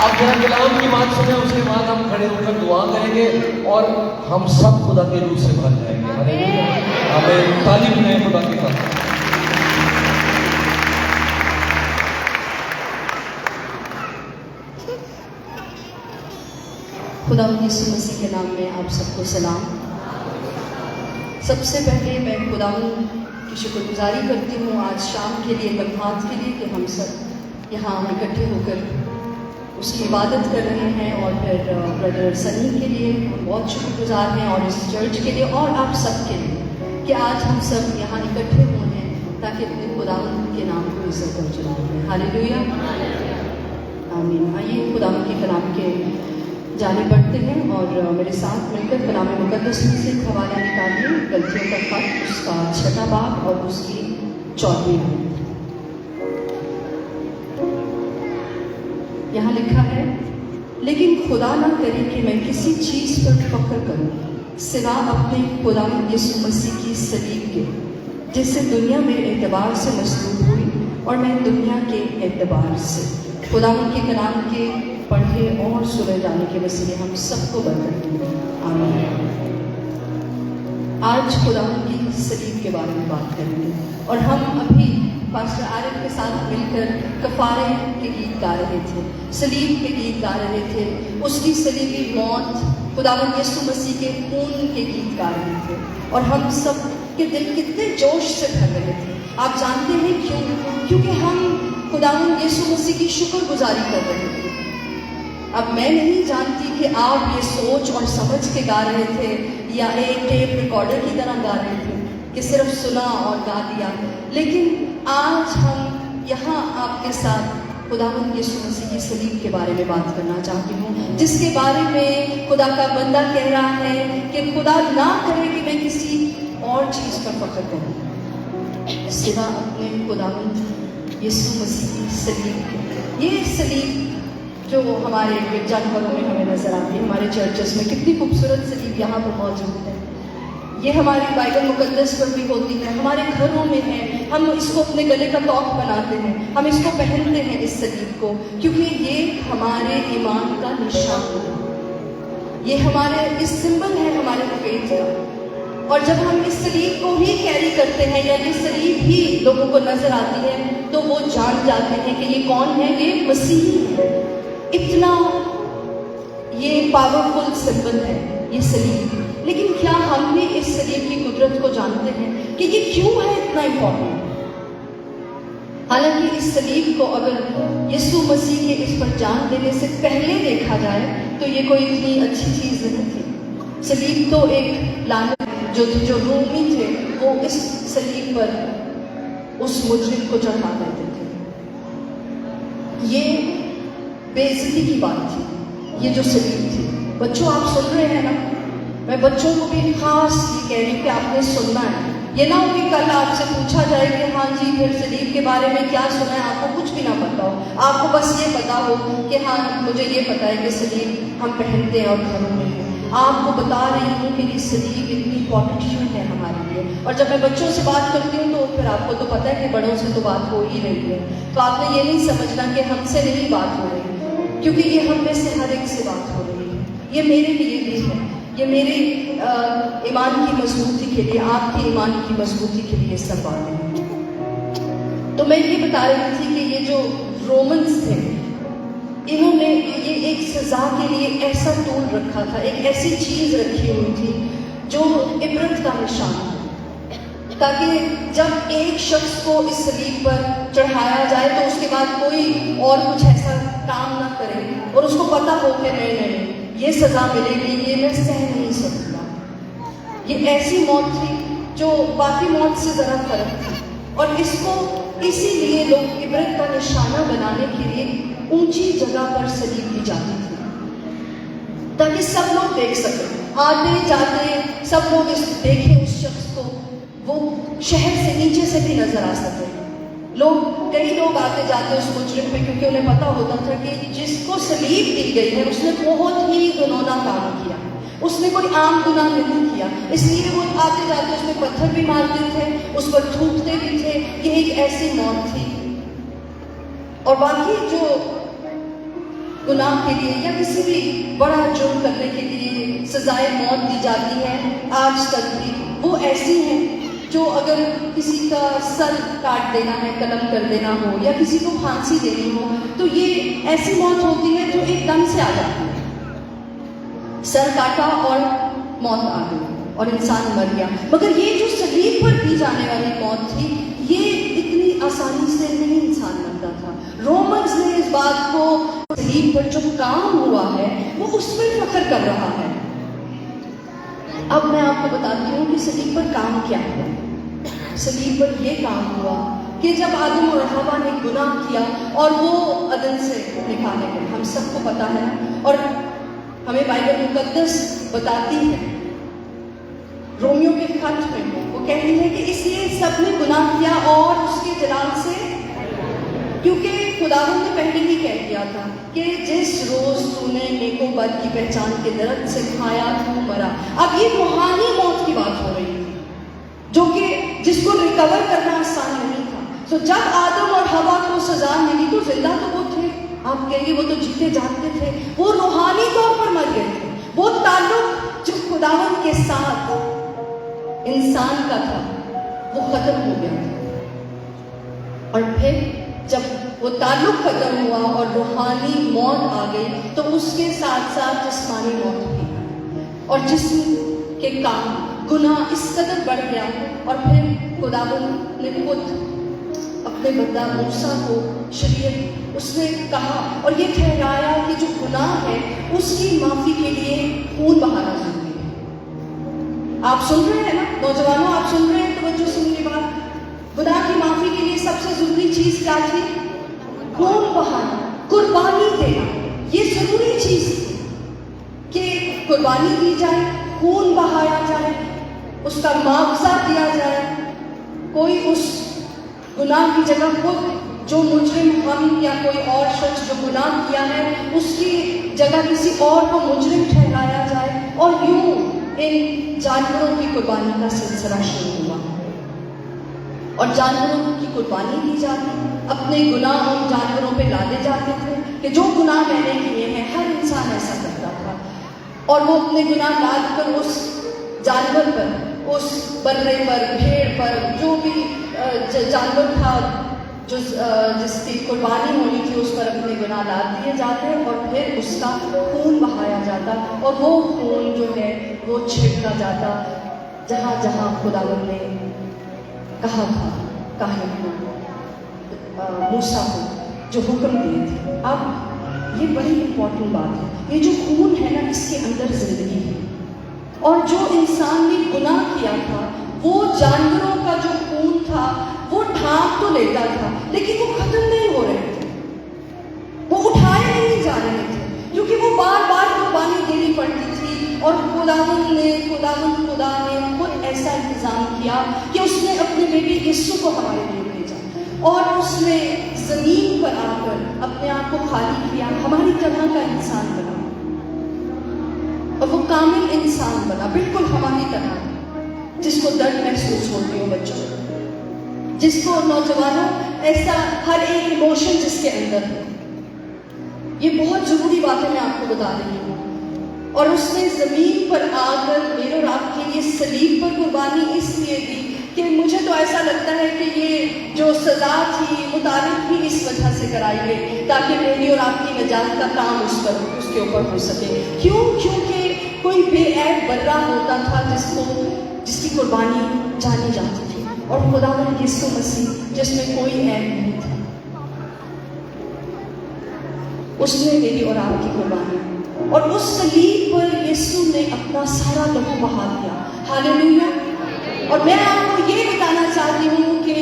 अब जरा कलाम की बात सुने, उसके बाद हम खड़े होकर दुआ करेंगे और हम सब खुदा के रूह से भर जाएंगे। हालेलुया। हमें तालीम दें खुदा की खातिर। खुदा यीशु मसीह के नाम में आप सबको सलाम। सबसे पहले मैं खुदा की शुक्रगुजारी करती हूँ आज शाम के लिए, लम्हात के लिए, कि हम सब यहाँ इकट्ठे होकर उसकी इबादत कर रहे हैं। और फिर ब्रदर सनी के लिए हम बहुत शुक्रगुजार हैं, और इस चर्च के लिए और आप सब के लिए कि आज हम सब यहाँ इकट्ठे हुए हैं ताकि अपने खुदा के नाम को इज्जत और जलाल दें। हालेलुया, आमीन। आइए खुदा के कलाम के जाने पड़ते हैं और मेरे साथ मिलकर कलाम मुकद्दस में से हवाला निकालिए। गलतियों का खत, उसका 6वां बाब और उसकी 4वीं आयत। यहाँ लिखा है, लेकिन खुदा ना करे कि मैं किसी चीज़ पर फक्र करूँ सिवा अपने खुदा यीशु मसीह की सलीब के, जिससे दुनिया मेरे एतबार से मसलूब हुई और मैं दुनिया के एतबार से। खुदा के कलाम के पढ़े और सुने जाने के वसीले हम सबको बरकत दें, आमीन। आज खुदा की सलीब के बारे में बात करेंगे और हम अभी पास्टर आरिफ के साथ मिलकर कफारे के गीत गा रहे थे, सलीब के गीत गा रहे थे, उसकी सलीबी मौत, खुदावंद यीशु मसीह के खून के गीत गा रहे थे। और हम सब के दिल कितने जोश से भर रहे थे। आप जानते हैं क्यों? क्योंकि हम खुदावंद यीशु मसीह की शुक्रगुजारी कर रहे थे। अब मैं नहीं जानती कि आप ये सोच और समझ के गा रहे थे या एक टेप रिकॉर्डर की तरह गा रहे थे कि सिर्फ सुना और गा दिया, लेकिन आज हम यहाँ आपके साथ खुदावंद यीशु मसीह की सलीब के बारे में बात करना चाहती हूँ, जिसके बारे में खुदा का बंदा कह रहा है कि खुदा ना करे कि मैं किसी और चीज़ पर फख्र करूँ सिवा अपने खुदावंद यीशु मसीह की सलीब। ये सलीब जो हमारे गिरजाघरों में हमें नजर आती है, हमारे चर्चेस में कितनी खूबसूरत सलीब यहाँ पर मौजूद है। ये हमारी बाइबल मुकद्दस पर भी होती है, हमारे घरों में है। हम इसको अपने गले का तौक बनाते हैं, हम इसको पहनते हैं इस सलीब को, क्योंकि ये हमारे ईमान का निशान है, ये हमारे इस सिंबल है हमारे फेथ का। और जब हम इस सलीब को ही कैरी करते हैं या ये सलीब ही लोगों को नजर आती है, तो वो जान जाते हैं कि ये कौन है, ये मसीही है। इतना ये पावरफुल सिंबल है ये सलीब। लेकिन क्या हम भी इस सलीब की कुदरत को जानते हैं कि ये क्यों है इतना इम्पोर्टेंट? हालांकि इस सलीब को अगर यीशु मसीह के इस पर जान देने से पहले देखा जाए तो ये कोई इतनी अच्छी चीज नहीं थी। सलीब तो एक लानत जो रोमी थे वो इस सलीब पर उस मुजरिम को चढ़ा देते थे। ये बेइज्जती की बात थी ये जो सलीब थी। बच्चों आप सुन रहे हैं ना? मैं बच्चों को भी खास ये कह रही हूँ कि आपने सुनना है। ये ना हो कि कल आपसे पूछा जाए कि हाँ जी फिर सलीब के बारे में क्या सुना है, आपको कुछ भी ना पता हो, आपको बस ये पता हो कि हाँ मुझे ये पता है कि सलीब हम पहनते हैं और घरों में है। आपको बता रही हूँ कि ये सलीब इतनी इंपॉर्टेंट क्यों है हमारे लिए। और जब मैं बच्चों से बात करती हूँ तो फिर आपको तो पता है कि बड़ों से तो बात हो ही रही है, तो आपने ये नहीं समझना कि हमसे नहीं बात हो रही, क्योंकि ये हम में से हर एक से बात हो रही है। ये मेरे लिए भी है, ये मेरे ईमान की मजबूती के लिए, आपके ईमान की मजबूती के लिए सब बातें हैं। तो मैं ये बता रही थी कि ये जो रोमन्स थे, इन्होंने ये एक सजा के लिए ऐसा टूल रखा था, एक ऐसी चीज रखी हुई थी जो इबरत का निशान है, ताकि जब एक शख्स को इस सलीब पर चढ़ाया जाए तो उसके बाद कोई और कुछ ऐसा काम ना करे और उसको पता हो कि नहीं ये सजा मिलेगी, ये मैं सह नहीं सकता। ये ऐसी मौत थी जो बाकी मौत से जरा फर्क थी, और इसको इसीलिए लोग इबरत का निशाना बनाने के लिए ऊंची जगह पर सलीब दी जाती थी, ताकि सब लोग देख सकें, आते जाते सब लोग इस देखें उस शख्स को, वो शहर से नीचे से भी नजर आ सके। कई लोग आते जाते उस मुजरिम पे, क्योंकि उन्हें पता होता था कि जिसको सलीब दी गई है उसने बहुत ही घिनौना काम किया, उसने कोई आम गुनाह नहीं किया, इसलिए वो आते जाते उसमें पत्थर भी मारते थे, उस पर थूकते भी थे। ये एक ऐसी मौत थी। और बाकी जो गुनाह के लिए या किसी भी बड़ा जुर्म करने के लिए सजाए मौत दी जाती है आज तक भी, वो ऐसी हैं जो अगर किसी का सर काट देना है, कलम कर देना हो या किसी को फांसी देनी हो, तो ये ऐसी मौत होती है जो एकदम से आ जाती है। सर काटा और मौत आ गई और इंसान मर गया। मगर ये जो सलीब पर दी जाने वाली मौत थी, ये इतनी आसानी से नहीं इंसान मरता था। रोमन्स ने इस बात को, सलीब पर जो काम हुआ है वो उसमें फख्र कर रहा है। अब मैं आपको बताती हूँ कि सलीब पर काम क्या हुआ। सलीब पर यह काम हुआ कि जब आदम और हवा ने गुनाह किया और वो अदन से निकाले गए, हम सबको पता है ना, और हमें बाइबल मुकद्दस बताती है, रोमियो के खत में वो कहती है कि इसलिए सबने गुनाह किया और उसके जलाल से, क्योंकि खुदावंद ने पहले ही कह दिया था कि जिस रोज तूने नेको बद की पहचान के दरख्त से खाया तू मरा। अब ये रूहानी मौत की बात हो रही थी, जो कि जिसको रिकवर करना आसान नहीं था। तो जब आदम और हवा को सजा मिली तो जिंदा तो वो थे, आप कहेंगे वो तो जीते जागते थे, वो रूहानी तौर पर मर गए थे। वो ताल्लुक जो खुदावंद के साथ इंसान का था वो खत्म हो गया था। और फिर जब वो ताल्लुक खत्म हुआ और रूहानी मौत आ गई, तो उसके साथ साथ जिस्मानी मौत भी, और जिस्म के काम गुनाह इस कदर बढ़ गया। और फिर खुदावंद ने खुद अपने बंदा मूसा को शरीयत उसने कहा और ये ठहराया कि जो गुनाह है उसकी माफी के लिए खून बहाना जरूरी है। आप सुन रहे हैं ना नौजवानों, आप सुन रहे हैं, तो जो सुनने बात, गुनाह की माफी के लिए सबसे जरूरी चीज क्या थी? खून बहाना, कुर्बानी देना। ये जरूरी चीज थी कि कुर्बानी दी जाए, खून बहाया जाए, उसका मुआवजा दिया जाए। कोई उस गुनाह की जगह खुद जो मुजरिम, हम या कोई और शख्स जो गुनाह किया है, उसकी जगह किसी और को मुजरिम ठहराया जाए। और यूं इन जानवरों की कुर्बानी का सिलसिला शुरू हुआ और जानवरों की कुर्बानी दी जाती, अपने गुनाह उन जानवरों पे लादे जाते थे कि जो गुनाह मैंने किए हैं। हर इंसान ऐसा करता था और वो अपने गुनाह लाद कर उस जानवर पर, उस बर्रे पर, भेड़ पर, जो भी जानवर था जो जिसकी कुर्बानी होनी थी, उस पर अपने गुनाह लाद दिए जाते और फिर उसका खून बहाया जाता। और वो खून जो है वो छिड़का जाता जहाँ जहाँ खुदावंद ने कहा था, काहिन को, मूसा को जो हुक्म दिए थे। अब ये बड़ी इंपॉर्टेंट बात है, ये जो खून है ना, इसके अंदर जिंदगी है। और जो इंसान ने गुनाह किया था, वो जानवरों का जो खून था वो ढांक तो लेता था, लेकिन वो खत्म नहीं हो रहे थे, वो उठाए नहीं जा रहे थे, क्योंकि वो बार बार कुर्बानी देनी पड़ती थी। और खुदा ने खुद ऐसा इंतजाम किया कि उसने अपने बेटे यीशु को हमारे लिए भेजा और उसने जमीन पर आकर अपने आप को खाली किया, हमारी तरह का इंसान बना और वो कामिल इंसान बना, बिल्कुल हमारी तरह, जिसको दर्द महसूस होती हो बच्चों, जिसको नौजवानों ऐसा हर एक इमोशन जिसके अंदर है। ये बहुत जरूरी बात है, मैं आपको बता रही हूँ। और उसने जमीन पर आकर मेरे और आपके लिए सलीब पर कुर्बानी इसलिए दी कि मुझे तो ऐसा लगता है कि ये जो सजा थी मुताबिक भी इस वजह से कराई गई ताकि मेरी और आपकी नजात का काम उसके ऊपर हो सके। क्यों? क्योंकि कोई बेऐब बर्रा होता था जिसकी कुर्बानी जानी जाती थी, और खुदावंद यीशु मसीह जिसमें कोई ऐब नहीं था, उसने मेरी और आपकी कुर्बानी, और उस सलीब पर यीशु ने अपना सारा लहू बहा दिया। हालेलुया। और मैं आपको ये बताना चाहती हूँ कि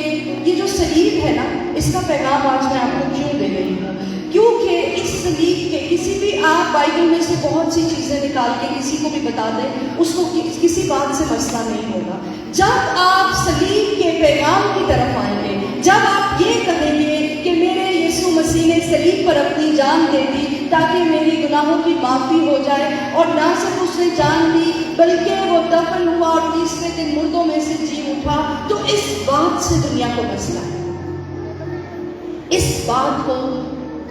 ये जो सलीब है ना, इसका पैगाम आज मैं आपको क्यों दे रही हूँ, क्योंकि इस सलीब के किसी भी, आप बाइबल में से बहुत सी चीजें निकाल के किसी को भी बता दें, उसको किसी बात से मसला नहीं होगा। जब आप सलीब के पैगाम की तरफ आएंगे, जब आप ये कहेंगे कि मेरे यीशु मसीह ने सलीब पर अपनी जान दे दी ताकि मेरी गुनाहों की माफी हो जाए, और ना सिर्फ उसने जान दी बल्कि वो दफन हुआ और तीसरे दिन मुर्दों में से जी उठा, तो इस बात से दुनिया को मसला है। इस बात को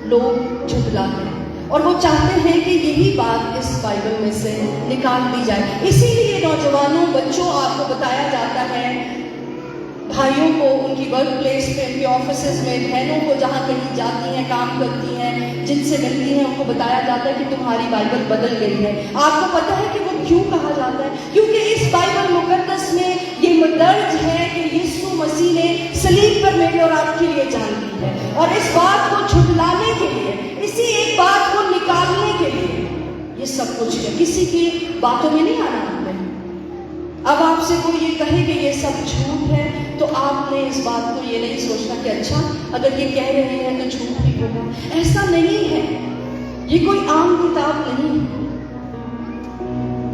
लोग झुठलाते हैं, और वो चाहते हैं कि यही बात इस बाइबल में से निकाल दी जाए। इसीलिए नौजवानों, बच्चों, आपको बताया जाता है, भाइयों को उनकी वर्क प्लेस पे, उनके ऑफिसेज में, बहनों को जहाँ कहीं जाती हैं, काम करती हैं, जिनसे मिलती हैं, उनको बताया जाता है कि तुम्हारी बाइबल बदल गई है। आपको पता है कि वो क्यों कहा जाता है? क्योंकि इस बाइबल मुकद्दस में ये दर्ज है कि यीशु मसीह ने सलीब पर मेरे और आपके लिए जान दी है, और इस बात को झुठलाने के लिए, इसी एक बात को निकालने के लिए ये सब कुछ है। किसी की बातों में नहीं आना आपने। अब आपसे कोई ये कहे कि ये सब झूठ है, तो आपने इस बात को ये नहीं सोचना कि अच्छा अगर ये कह रहे हैं तो झूठ भी होगा। ऐसा नहीं है, ये कोई आम किताब नहीं है,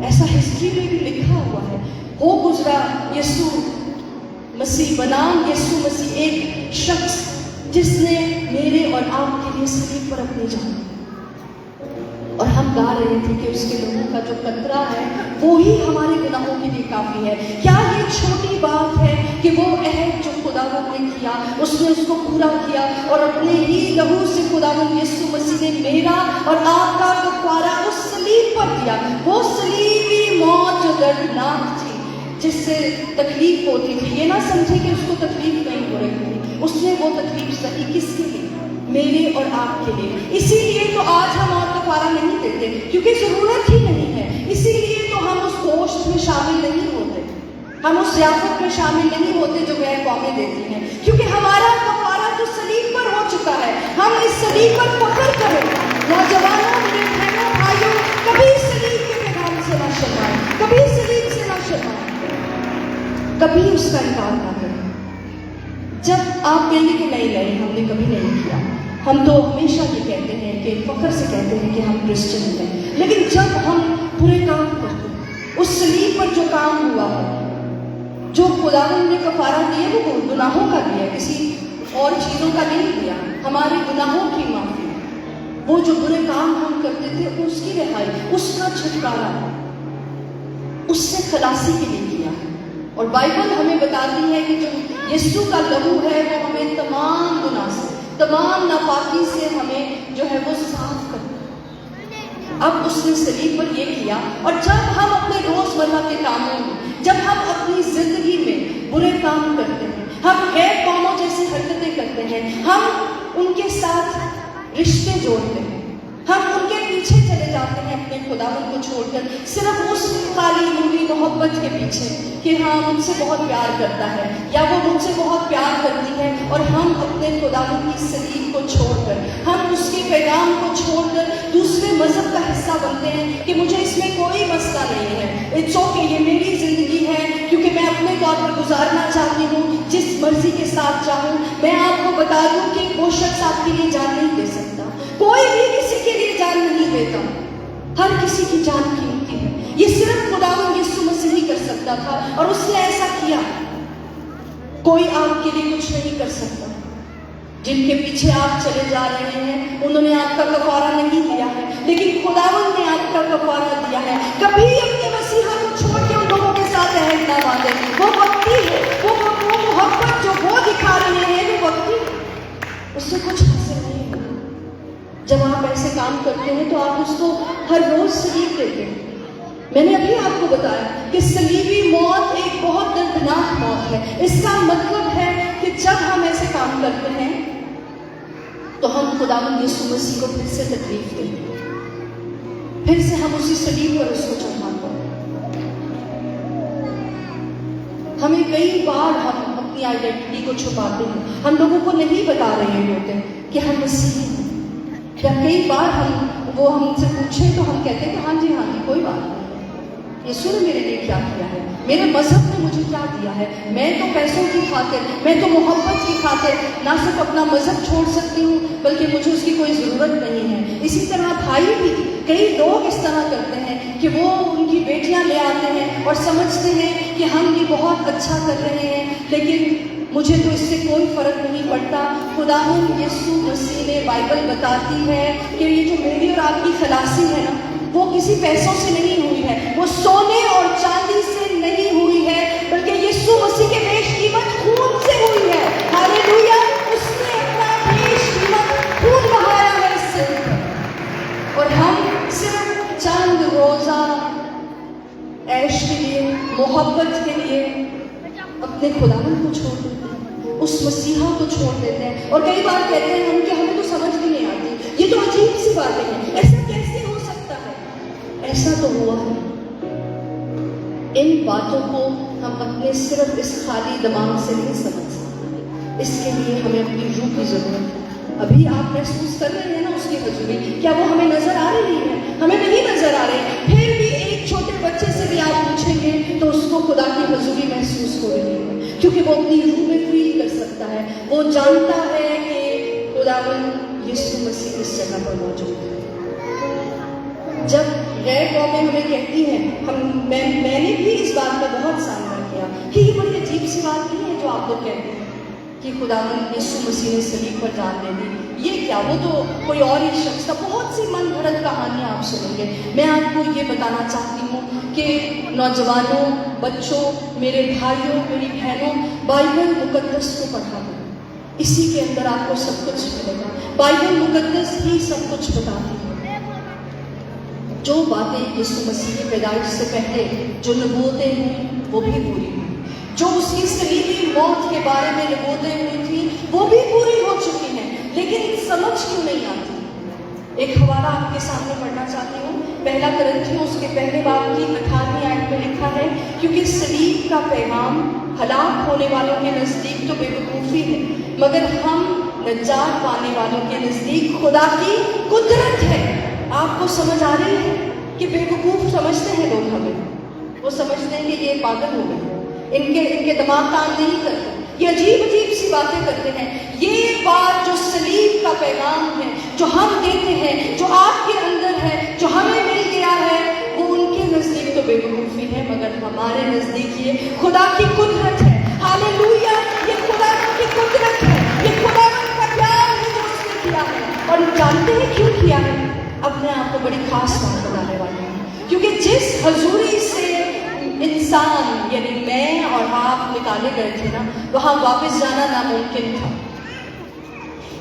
ऐसा हिस्ट्री में भी लिखा हुआ है। हो गुजरा यीशु मसीह बनाम यीशु मसीह, एक शख्स जिसने मेरे और आपके लिए सलीब पर अपनी जान दी। और हम गा रहे थे कि उसके लोगों का जो कतरा है वो ही हमारे गुनाहों के लिए काफी है। क्या ये छोटी बात है कि वो अहद जो खुदावंद ने किया, उसने उसको पूरा किया और अपने ही लहू से खुदावंद यीशु मसीह ने मेरा और आपका कफारा उस सलीब पर दिया। वो सलीबी मौत जो दर्दनाक थी, जिससे तकलीफ होती थी, ये ना समझे कि उसको तकलीफ नहीं हो रही थी, उसने वो तकलीफ सही किसके लिए? मेरे और आपके लिए। इसीलिए तो आज हम और कफारा नहीं देते, क्योंकि जरूरत ही नहीं है। इसीलिए तो हम उस गोश्त में शामिल नहीं होते, हम उस ज़ियाफत में शामिल नहीं होते जो गैर कौमें देती हैं, क्योंकि हमारा कफारा तो सलीब पर हो चुका है। हम इस सलीब पर फख्र करें। नौजवानों, मेरे बहनों, भाइयों, कभी सलीब के पैगाम से ना शर्माएं, कभी सलीब से ना शर्माएं, कभी उसका इनकार ना करें। जब आप कहेंगे कि नहीं, हमने कभी नहीं किया, हम तो हमेशा ये कहते हैं कि फख्र से कहते हैं कि हम क्रिश्चियन हैं, लेकिन जब हम बुरे काम करते हैं, उस सलीब पर जो काम हुआ है, जो खुदावंद ने कफारा दिया, वो गुनाहों का दिया, किसी और चीज़ों का नहीं दिया, हमारे गुनाहों की माफी, वो जो बुरे काम हम करते थे उसकी रिहाई, उसका छुटकारा, उससे खलासी के लिए किया है। और बाइबल हमें बताती है कि जो यीशु का लहू है वो हमें तमाम गुनाह से, तमाम नापाकी से हमें जो है वो साफ करता है। अब उसने सलीब पर ये किया, और जब हम अपने रोजमर्रा के कामों में, जब हम अपनी जिंदगी में बुरे काम करते हैं, हम गैर कौमों जैसी हरकतें करते हैं, हम उनके साथ रिश्ते जोड़ते हैं, हम उनके पीछे चले जाते हैं अपने खुदावंद को छोड़कर, सिर्फ उस खाली मूली मोहब्बत के पीछे कि हाँ मुझसे बहुत प्यार करता है या वो मुझसे बहुत प्यार करती है, और हम अपने खुदावंद की सलीब को छोड़कर, हम उसके पैगाम को छोड़कर दूसरे मजहब का हिस्सा बनते हैं कि मुझे इसमें कोई मसला नहीं है, इट्स ओके, ये मेरी जिंदगी है, क्योंकि मैं अपने तौर पर गुजारना चाहती हूँ जिस मर्जी के साथ चाहूँ। मैं आपको बता दूँ कि वो शख्स आपके लिए जान नहीं दे सकता, कोई भी किसी के लिए जान नहीं देता, हर किसी की जान कीमती है। ये सिर्फ खुदावंद यीशु मसीह ही कर सकता था, और उसने ऐसा किया। कोई आपके लिए कुछ नहीं कर सकता। जिनके पीछे आप चले जा रहे हैं उन्होंने आपका कफारा नहीं दिया है, लेकिन खुदावंद ने आपका कफारा दिया है। कभी अपने मसीहा को छोड़ के उन लोगों के साथ अहद ना बांधे। वो भक्ति है, वो मोहब्बत जो वो दिखा रहे हैं, वो भक्ति, उससे कुछ हासिल नहीं होगा। जब आप ऐसे काम करते हैं तो आप उसको हर रोज सलीब देते हैं। मैंने अभी आपको बताया कि सलीबी मौत एक बहुत दर्दनाक मौत है। इसका मतलब है कि जब हम ऐसे काम करते हैं तो हम खुदावंद यीशु मसीह को फिर से तकलीफ देंगे, फिर से हम उसी सलीब पर उसको चढ़ाते हैं। हमें कई बार हम अपनी आइडेंटिटी को छुपाते हैं, हम लोगों को नहीं बता रहे होते कि हम मसीही हैं। या कई बार वो हमसे पूछे तो हम कहते हैं कि हाँ जी कोई बात नहीं, यीशु ने मेरे लिए क्या किया है, मेरे मजहब ने मुझे क्या दिया है। मैं तो पैसों की खातिर, मैं तो मोहब्बत की खातिर ना सिर्फ अपना मजहब छोड़ सकती हूँ, बल्कि मुझे उसकी कोई ज़रूरत नहीं है। इसी तरह भाई भी, कई लोग इस तरह करते हैं कि वो उनकी बेटियां ले आते हैं और समझते हैं कि हम ये बहुत अच्छा कर रहे हैं, लेकिन मुझे तो इससे कोई फर्क नहीं पड़ता। खुदावंद यीशु मसीह ने, बाइबल बताती है कि ये जो मेरी और आपकी खलासी है ना, वो किसी पैसों से नहीं हुई है, वो सोने और चांदी से नहीं हुई है, बल्कि यीशु मसीह के बेशकीमत खून से हुई है। हालेलुया! उसने अपना बेशकीमत खून बहाया है इससे। मोहब्बत के लिए अपने खुदावन को छोड़ देते हैं, उस मसीहा को छोड़ देते हैं। और कई बार कहते हैं हम कि हमें तो समझ भी नहीं आती, ये तो अजीब सी बातें हैं, ऐसा कैसे हो सकता है? ऐसा तो हुआ है। इन बातों को हम अपने सिर्फ इस खाली दिमाग से नहीं समझ सकते, इसके लिए हमें अपनी रूह की जरूरत है। अभी आप महसूस कर रहे हैं ना उसकी हजूरी, क्या वो हमें नजर आ रही है? हमें नहीं नजर आ रही, फिर भी एक छोटे बच्चे से भी आप पूछेंगे तो उसको खुदा की हजूरी महसूस हो रही है, क्योंकि वो अपनी रूह में फील कर सकता है। वो जानता है कि खुदावन यीशु मसीह इस जगह पर मौजूद है। जब गैर कौमें हमें कहती हैं, मैंने भी इस बात का बहुत सामना किया कि ये बड़ी अजीब सी बात नहीं है जो आप लोग कहते हैं कि खुदावन यीशु मसीह ने सलीब पर जान दे दी, ये क्या, वो तो कोई और ही शख्स था। बहुत सी मन घड़त कहानियाँ आप सुनेंगे। मैं आपको ये बताना चाहती हूँ कि नौजवानों, बच्चों, मेरे भाइयों, मेरी बहनों, बाइबल मुकद्दस को पढ़ा करो, इसी के अंदर आपको सब कुछ मिलेगा। बाइबल मुकद्दस ही सब कुछ बताती है। जो बातें यीशु मसीह की पैदाइश से पहले जो नबूवतें हुई वो भी पूरी हुई, जो उसकी सलीबी मौत के बारे में नबूवतें हुई थी वो भी पूरी हो चुकी हैं, लेकिन समझ क्यों नहीं आती? एक हवाला आपके सामने पढ़ना चाहती हूँ। पहला कुरिन्थियों उसके पहले बाब की 18वीं आयत में लिखा है, क्योंकि सलीब का पैगाम हलाक होने वालों के नजदीक तो बेवकूफ़ी है, मगर हम नजात पाने वालों के नजदीक खुदा की कुदरत है। आपको समझ आ रही है कि बेवकूफ़ समझते हैं लोग हमें, वो समझते हैं कि ये पागल हो गए, इनके दिमाग काम नहीं करते, ये अजीब अजीब सी बातें करते हैं। ये बात जो सलीब का पैगाम है, जो हम देते हैं, जो आपके अंदर है, जो हमें मिल गया है, वो उनके नजदीक तो बेवकूफ़ी है, मगर हमारे नजदीक ये खुदा की कुदरत है। हालेलुया, ये खुदा की कुदरत है, ये खुदा का प्यार है जो उसने किया है। और जानते हैं क्यों किया है? अपने आप को बड़ी खास बात बताने वाली है, क्योंकि जिस हजूरी से इंसान यानी मैं और आप निकाले गए थे ना, वहां वापस जाना नामुमकिन था।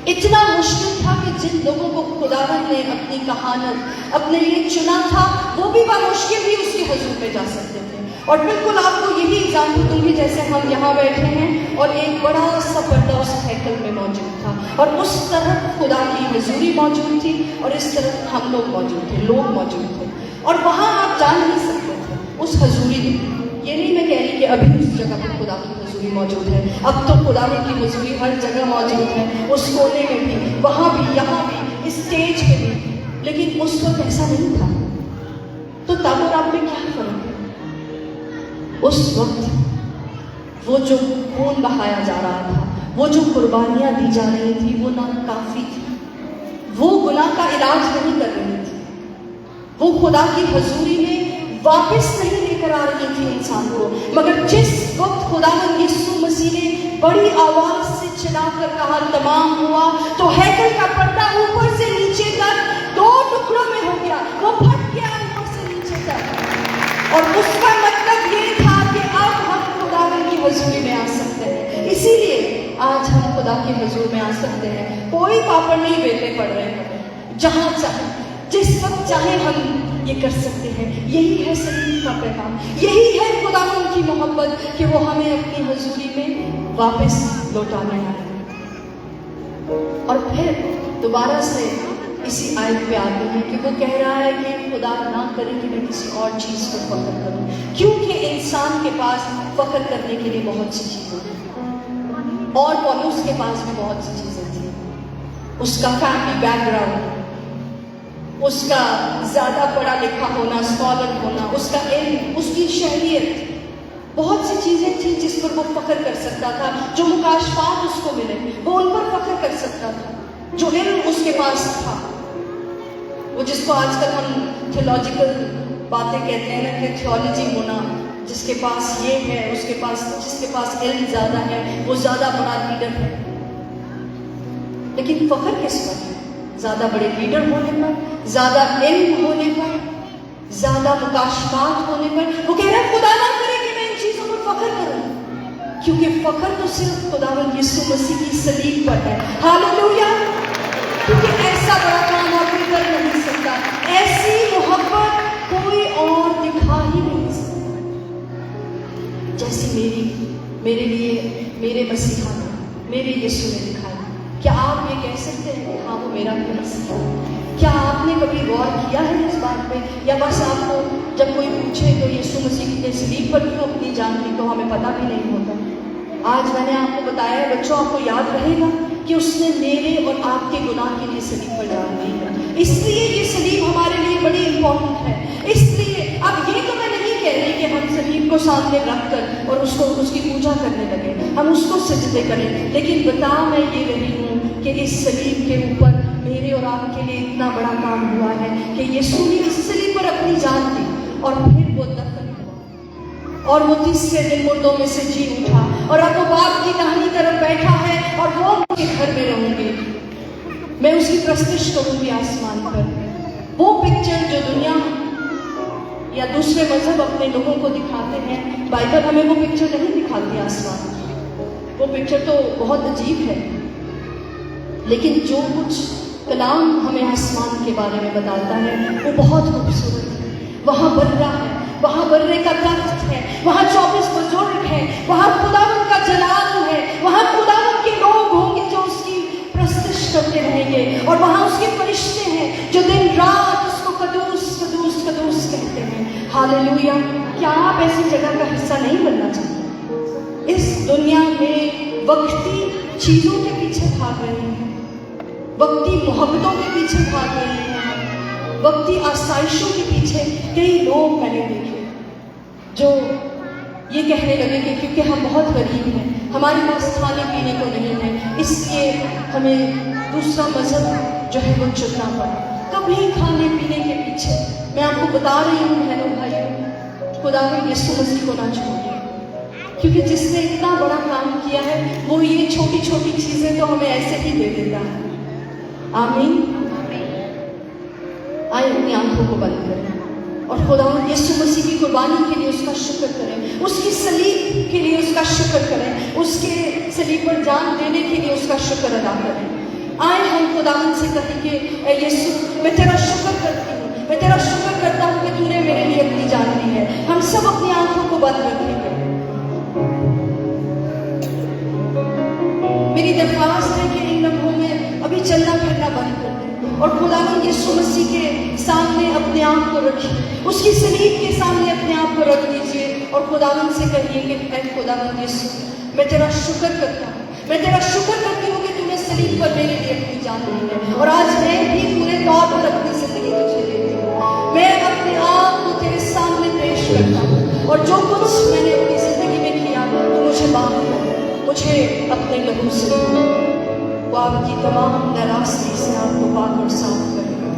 इतना मुश्किल था कि जिन लोगों को खुदावन ने अपनी कहानत अपने लिए चुना था, वो भी बामुश्किल भी उसके हजूर में जा सकते थे। और बिल्कुल आपको यही एग्जाम्पल दूंगी, जैसे हम यहाँ बैठे हैं और एक बड़ा सा पर्दा उस हैकल में मौजूद था, और उस तरफ खुदा की हजूरी मौजूद थी और इस तरफ हम लोग मौजूद थे, लोग मौजूद थे, और वहाँ आप जा नहीं सकते थे उस हजूरी में। ये नहीं मैं कह रही कि अभी उस जगह पर खुदा की हजूरी मौजूद है, अब तो खुदा की हजूरी हर जगह मौजूद है, उस कोने में भी, वहाँ भी, यहाँ भी, इस स्टेज पे भी, लेकिन उस वक्त ऐसा नहीं था। तो तब और अब में क्या फर्क है? उस वक्त वो जो खून बहाया जा रहा था, वो जो कुर्बानियाँ दी जा रही थी, वो ना काफ़ी थी, वो गुनाह का इलाज नहीं कर रही थी, वो खुदा की हजूरी में वापस नहीं लेकर आ रही थी इंसान को। मगर जिस वक्त खुदावन यीशु मसीह ने बड़ी आवाज से चिल्लाकर कहा तमाम हुआ, तो हैकल का पर्दा ऊपर से नीचे तक 2 टुकड़ों में हो गया, वो फट गया ऊपर से नीचे तक। और उसका मतलब ये था कि अब हम खुदावन की हजूरी में आ सकते हैं। इसीलिए आज हम खुदा के हजूर में आ सकते हैं, कोई पापड़ नहीं बेलने पड़ रहे हैं, जहाँ चाहे जिस वक्त चाहे हम ये कर सकते हैं। यही है सलीब का पैगाम, यही है खुदावन की मोहब्बत कि वो हमें अपनी हजूरी में वापस लौटाने आए। और फिर दोबारा से इसी आयत पे आते हैं कि वो कह रहा है कि खुदा ना करे कि मैं किसी और चीज़ पर फख्र करूं, क्योंकि इंसान के पास फख्र करने के लिए बहुत सी चीज़ें हैं, और पौलुस के पास भी बहुत सी चीज़ें थी। उसका फैमिली बैकग्राउंड, उसका ज़्यादा पढ़ा लिखा होना, स्कॉलर होना, उसका इल्म, उसकी शहरियत, बहुत सी चीज़ें थी जिस पर वो फख्र कर सकता था। जो मुकाशफात उसको मिले वो उन पर फख्र कर सकता था, जो इल्म उसके पास था, वो जिसको आजकल हम थियोलॉजिकल बातें कहते हैं ना, कि थियोलॉजी होना, जिसके पास ये है, उसके पास, जिसके पास इल्म ज़्यादा है वो ज़्यादा बड़ा लीडर है। लेकिन फख्र किस पर है? ज़्यादा बड़े लीडर होने पर, ज़्यादा इल्म होने पर, ज़्यादा मुकाशफात होने पर? वो कह रहा है खुदा ना करे कि मैं इन चीज़ों पर फख्र करूं, क्योंकि फख्र तो सिर्फ खुदावन यीशु मसीह की सलीब पर है। हालेलुया, क्योंकि ऐसा बड़ा काम और कोई कर नहीं सकता, ऐसी मोहब्बत कोई और दिखा ही नहीं सकता। जैसी मेरे लिए मेरे मसीहा ने, मेरे यीशु ने दिखाई। क्या आप ये कह सकते हैं कि हाँ वो मेरा भी मसीहा है? क्या आपने कभी गौर किया है इस बात पे, या बस आपको जब कोई पूछे तो यीशु मसीह की सलीब पर क्यों अपनी जान दी तो हमें पता भी नहीं होता? आज मैंने आपको बताया बच्चों, आपको याद रहेगा कि उसने मेरे और आपके गुनाह के लिए सलीब पर जान दी है। इसलिए ये सलीब हमारे लिए बड़ी इंपॉर्टेंट है। इसलिए अब ये तो मैं नहीं कह रही कि हम सलीब को सामने रख कर और उसकी पूजा करने लगे, हम उसको सजदे करें, लेकिन बता मैं ये रही हूँ कि इस सलीब के ऊपर मेरे और आपके लिए इतना बड़ा काम हुआ है कि यीशु ने इस सलीब पर अपनी जान दी और फिर वो दफन हुआ और वो तीसरे दिन मुर्दों में से जी उठा और अब वो बाप की दाहिनी तरफ बैठा है और वो मुझे घर में रहूंगी, मैं उसकी प्रस्तुति करूंगी आसमान पर। वो पिक्चर जो दुनिया या दूसरे मजहब अपने लोगों को दिखाते हैं, बाइबल हमें वो पिक्चर नहीं दिखाती आसमान। वो पिक्चर तो बहुत अजीब है, लेकिन जो कुछ कलाम हमें आसमान के बारे में बताता है वो बहुत खूबसूरत है। वहाँ बर्रा है, वहाँ बर्रे का दरख्त है, वहाँ 24 बुजुर्ग हैं, वहाँ खुदावंद का जलाल है, वहाँ खुदावंद के लोग होंगे जो उसकी प्रस्तुति करते रहेंगे और वहाँ उसके फरिश्ते हैं जो दिन रात उसको कदूस कदूस कदूस कहते हैं। हालेलुया! क्या आप ऐसी जगह का हिस्सा नहीं बनना चाहते? इस दुनिया में वक्ती चीजों के पीछे भाग रहे हैं, वक्ती मोहब्बतों के पीछे भाग रहे हैं, वक्ती आसाइशों के पीछे कई लोग मैंने देखे जो ये कहने लगे कि क्योंकि हम बहुत गरीब हैं, हमारे पास खाने पीने को नहीं है, इसलिए हमें दूसरा मजहब जो है वो चुनना पड़ा। कभी खाने पीने के पीछे, मैं आपको बता रही हूँ बहनों भाइयों, खुदावंद यीशु मसीह को ना छोड़िए, क्योंकि जिसने इतना बड़ा काम किया है वो ये छोटी छोटी चीजें तो हमें ऐसे ही दे देता है। आमीन। आइए अपनी आंखों को बंद करें और खुदावंद यीशु मसीह की कुर्बानी के लिए उसका शुक्र करें, उसकी सलीब के लिए उसका शुक्र करें, उसके सलीब पर जान देने के लिए उसका शुक्र अदा करें। आए हम खुदावंद से कहेंगे, ऐ यीशु मैं तेरा शुक्र करती हूँ, मैं तेरा शुक्र करता हूँ कि तूने मेरे लिए अपनी जान दी है। हम सब अपनी आंखों को बंद रखेंगे। मेरी दरख्वास्त है कि इन लम्हों में अभी चलना फिरना बंद कर दें और खुदावंद यीशु मसीह के सामने अपने आप को रखिए, उसकी सलीब के सामने अपने आप को रख दीजिए और खुदावंद से कहिए कि ऐ खुदावंद यीशु मैं तेरा शुक्र करता हूँ, मैं तेरा शुक्र करती हूँ कि तूने सलीब पर मेरे लिए अपनी जान दी है और आज मैं भी पूरे तौर पर अपनी जिंदगी तुझे देती हूँ। मैं अपने आप को तेरे सामने पेश करता हूँ और जो कुछ मैंने अपनी जिंदगी में किया तो मुझे माफ कर, मुझे अपने लहू से वो आपकी तमाम नाराजगी से आपको पाक और साफ करेगा,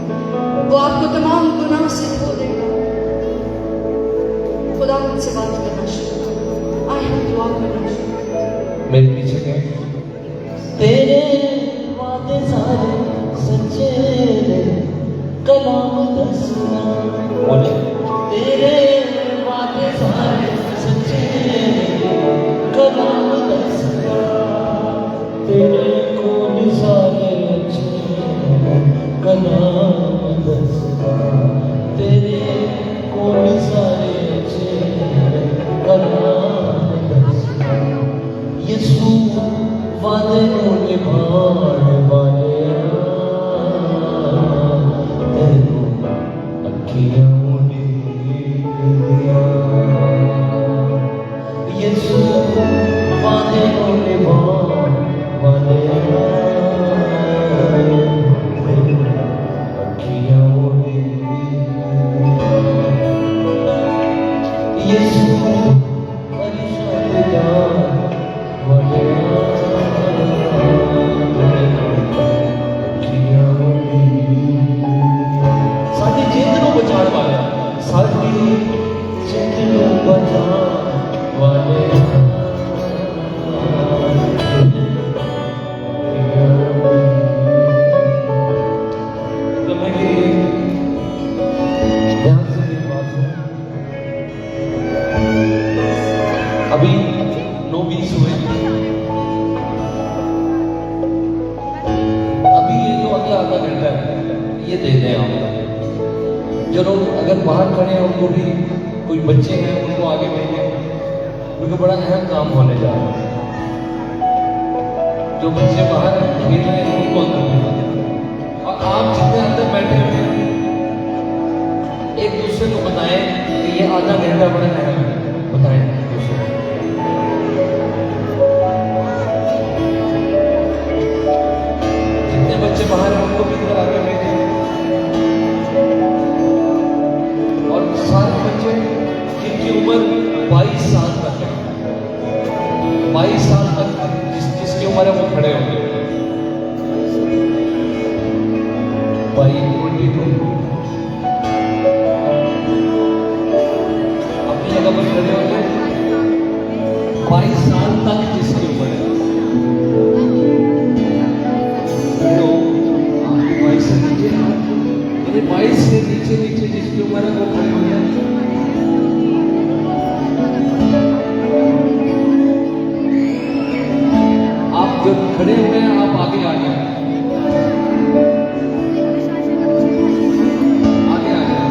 वो आपको तमाम गुनाह से धो देगा। खुदा मुझसे बात करना शुरू करो। आए हम दुआ करना शुरू करें। मेरे पीछे गए तेरे वादे सारे सच्चे ने कलाम दसना, बोले तेरे वादे सारे सच्चे ने कलाम दसना, तेरे कोल सारे अच्छे कलाम दसना, तेरे कोल सारे अच्छे कलाम दसना, यीशु वादे को निभाने वाले तेरे अखियां मुड़ी दिया, यीशु वादे को निभाने वाले तेरे अखियां मुड़ी दिया, यीशु परिशुद्ध जान वाले साडी जिंद नूं बचाण वाले, साडी जिंद नूं बचाण वाले तो मैं कि ध्यान से मेरी बात सुनो। अभी 9:20 हुए, अभी ये जो अगला आधा घंटा है ये दे दें आप। जो लोग अगर बाहर खड़े हैं उनको भी, कोई बच्चे हैं उनको आगे भेजें, क्योंकि बड़ा अहम काम होने जा रहा है। जो बच्चे बाहर खेल रहे हैं उनको अंदर बुलाएं। और आप जितने अंदर बैठे हुए हैं एक दूसरे को बताएं कि ये आधा घंटा बड़ा अहम है। बताएं एक दूसरे को। जितने बच्चे बाहर हैं उनको भी इधर आके बैठे और सारे बच्चे जिनकी उम्र 22 साल तक है, 22 साल तक जिसकी उम्र है वो खड़े होंगे। 22 अपनी जगह पर खड़े होंगे। 22 साल तक जिसकी उम्र है तो 22 से नीचे, यानी 22 से नीचे नीचे जिसकी उम्र है वो खड़े होंगे। आप जो खड़े हुए हैं आप आगे आ जाए, आगे आ जाए।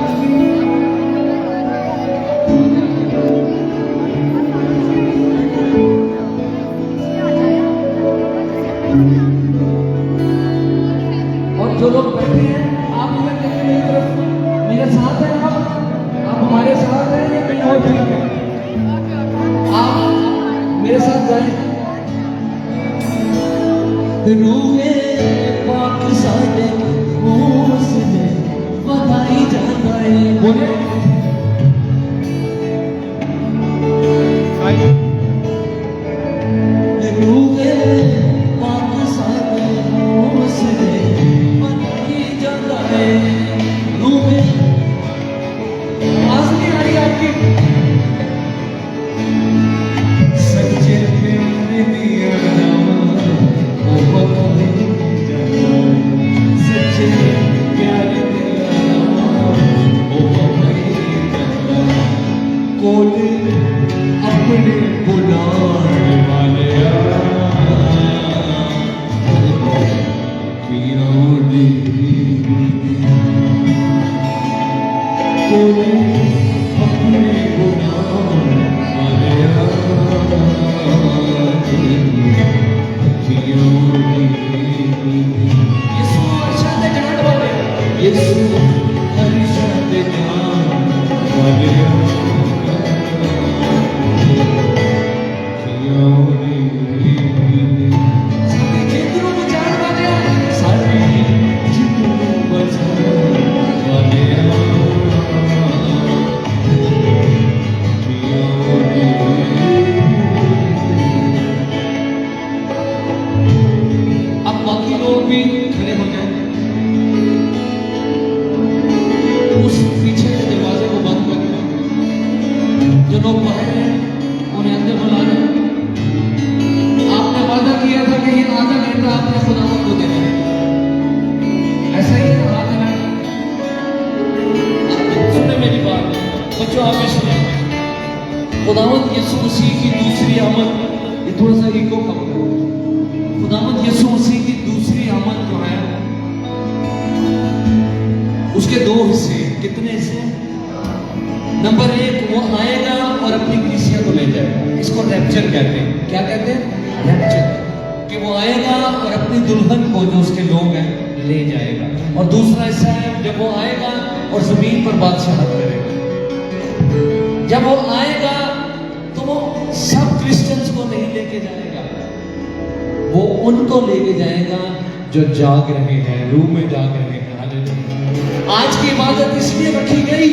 और जो लोग बैठे हैं आप इधर देखिए मेरी तरफ, मेरे साथ हैं आप हमारे साथ हैं या कहीं और ठीक है? आप मेरे साथ जाए। रूहे पाक सादे उसने बताई जाता है। बोले रूहे पाक सादे उसने बताई जाता है। रूहे आवाज नहीं आ रही आपकी। सच्चे प्यार दिया वो बताई जाता है। सच्चे प्यार दिया वो बताई जाता है। कोई अपने बुलाने वाले कोई अपने बुलाने वाले यीशु अर्शद जान वाले, यीशु अर्शद जान वाले सारे जिंदरों में जान वाले, सारी जिंदगी बचाने वाले अब बाकी लोग भी खड़े हो जाए। उस पीछे के दरवाजे को बंद करके जो लोग बाहर हैं उन्हें अंदर बुला रहे हैं। आपने वादा किया था कि ये आधा घंटा आपने खुदावंद को देना है, ऐसा ही है आधा घंटा। सुने मेरी बात बच्चों, आप भी सुने। खुदावंद यीशु मसीह की दूसरी आमद, ये थोड़ा सा इको कम करो। खुदावंद यीशु मसीह की दूसरी आमद जो है उसके दो हिस्से। कितने हिस्से? नंबर 1 वो आएगा और अपनी कलीसिया को ले जाएगा। इसको रैप्चर कहते हैं। क्या कहते हैं? रैप्चर। कि वो आएगा और अपनी दुल्हन को जो उसके लोग हैं ले जाएगा। और दूसरा हिस्सा है जब वो आएगा और जमीन पर बादशाहत करेगा। जब वो आएगा तो वो सब क्रिश्चियंस को नहीं लेके जाएगा, वो उनको लेके जाएगा जो जाग रहे हैं, रूह में जाग रहे हैं। हालेलुया। आज की इबादत इसलिए रखी गई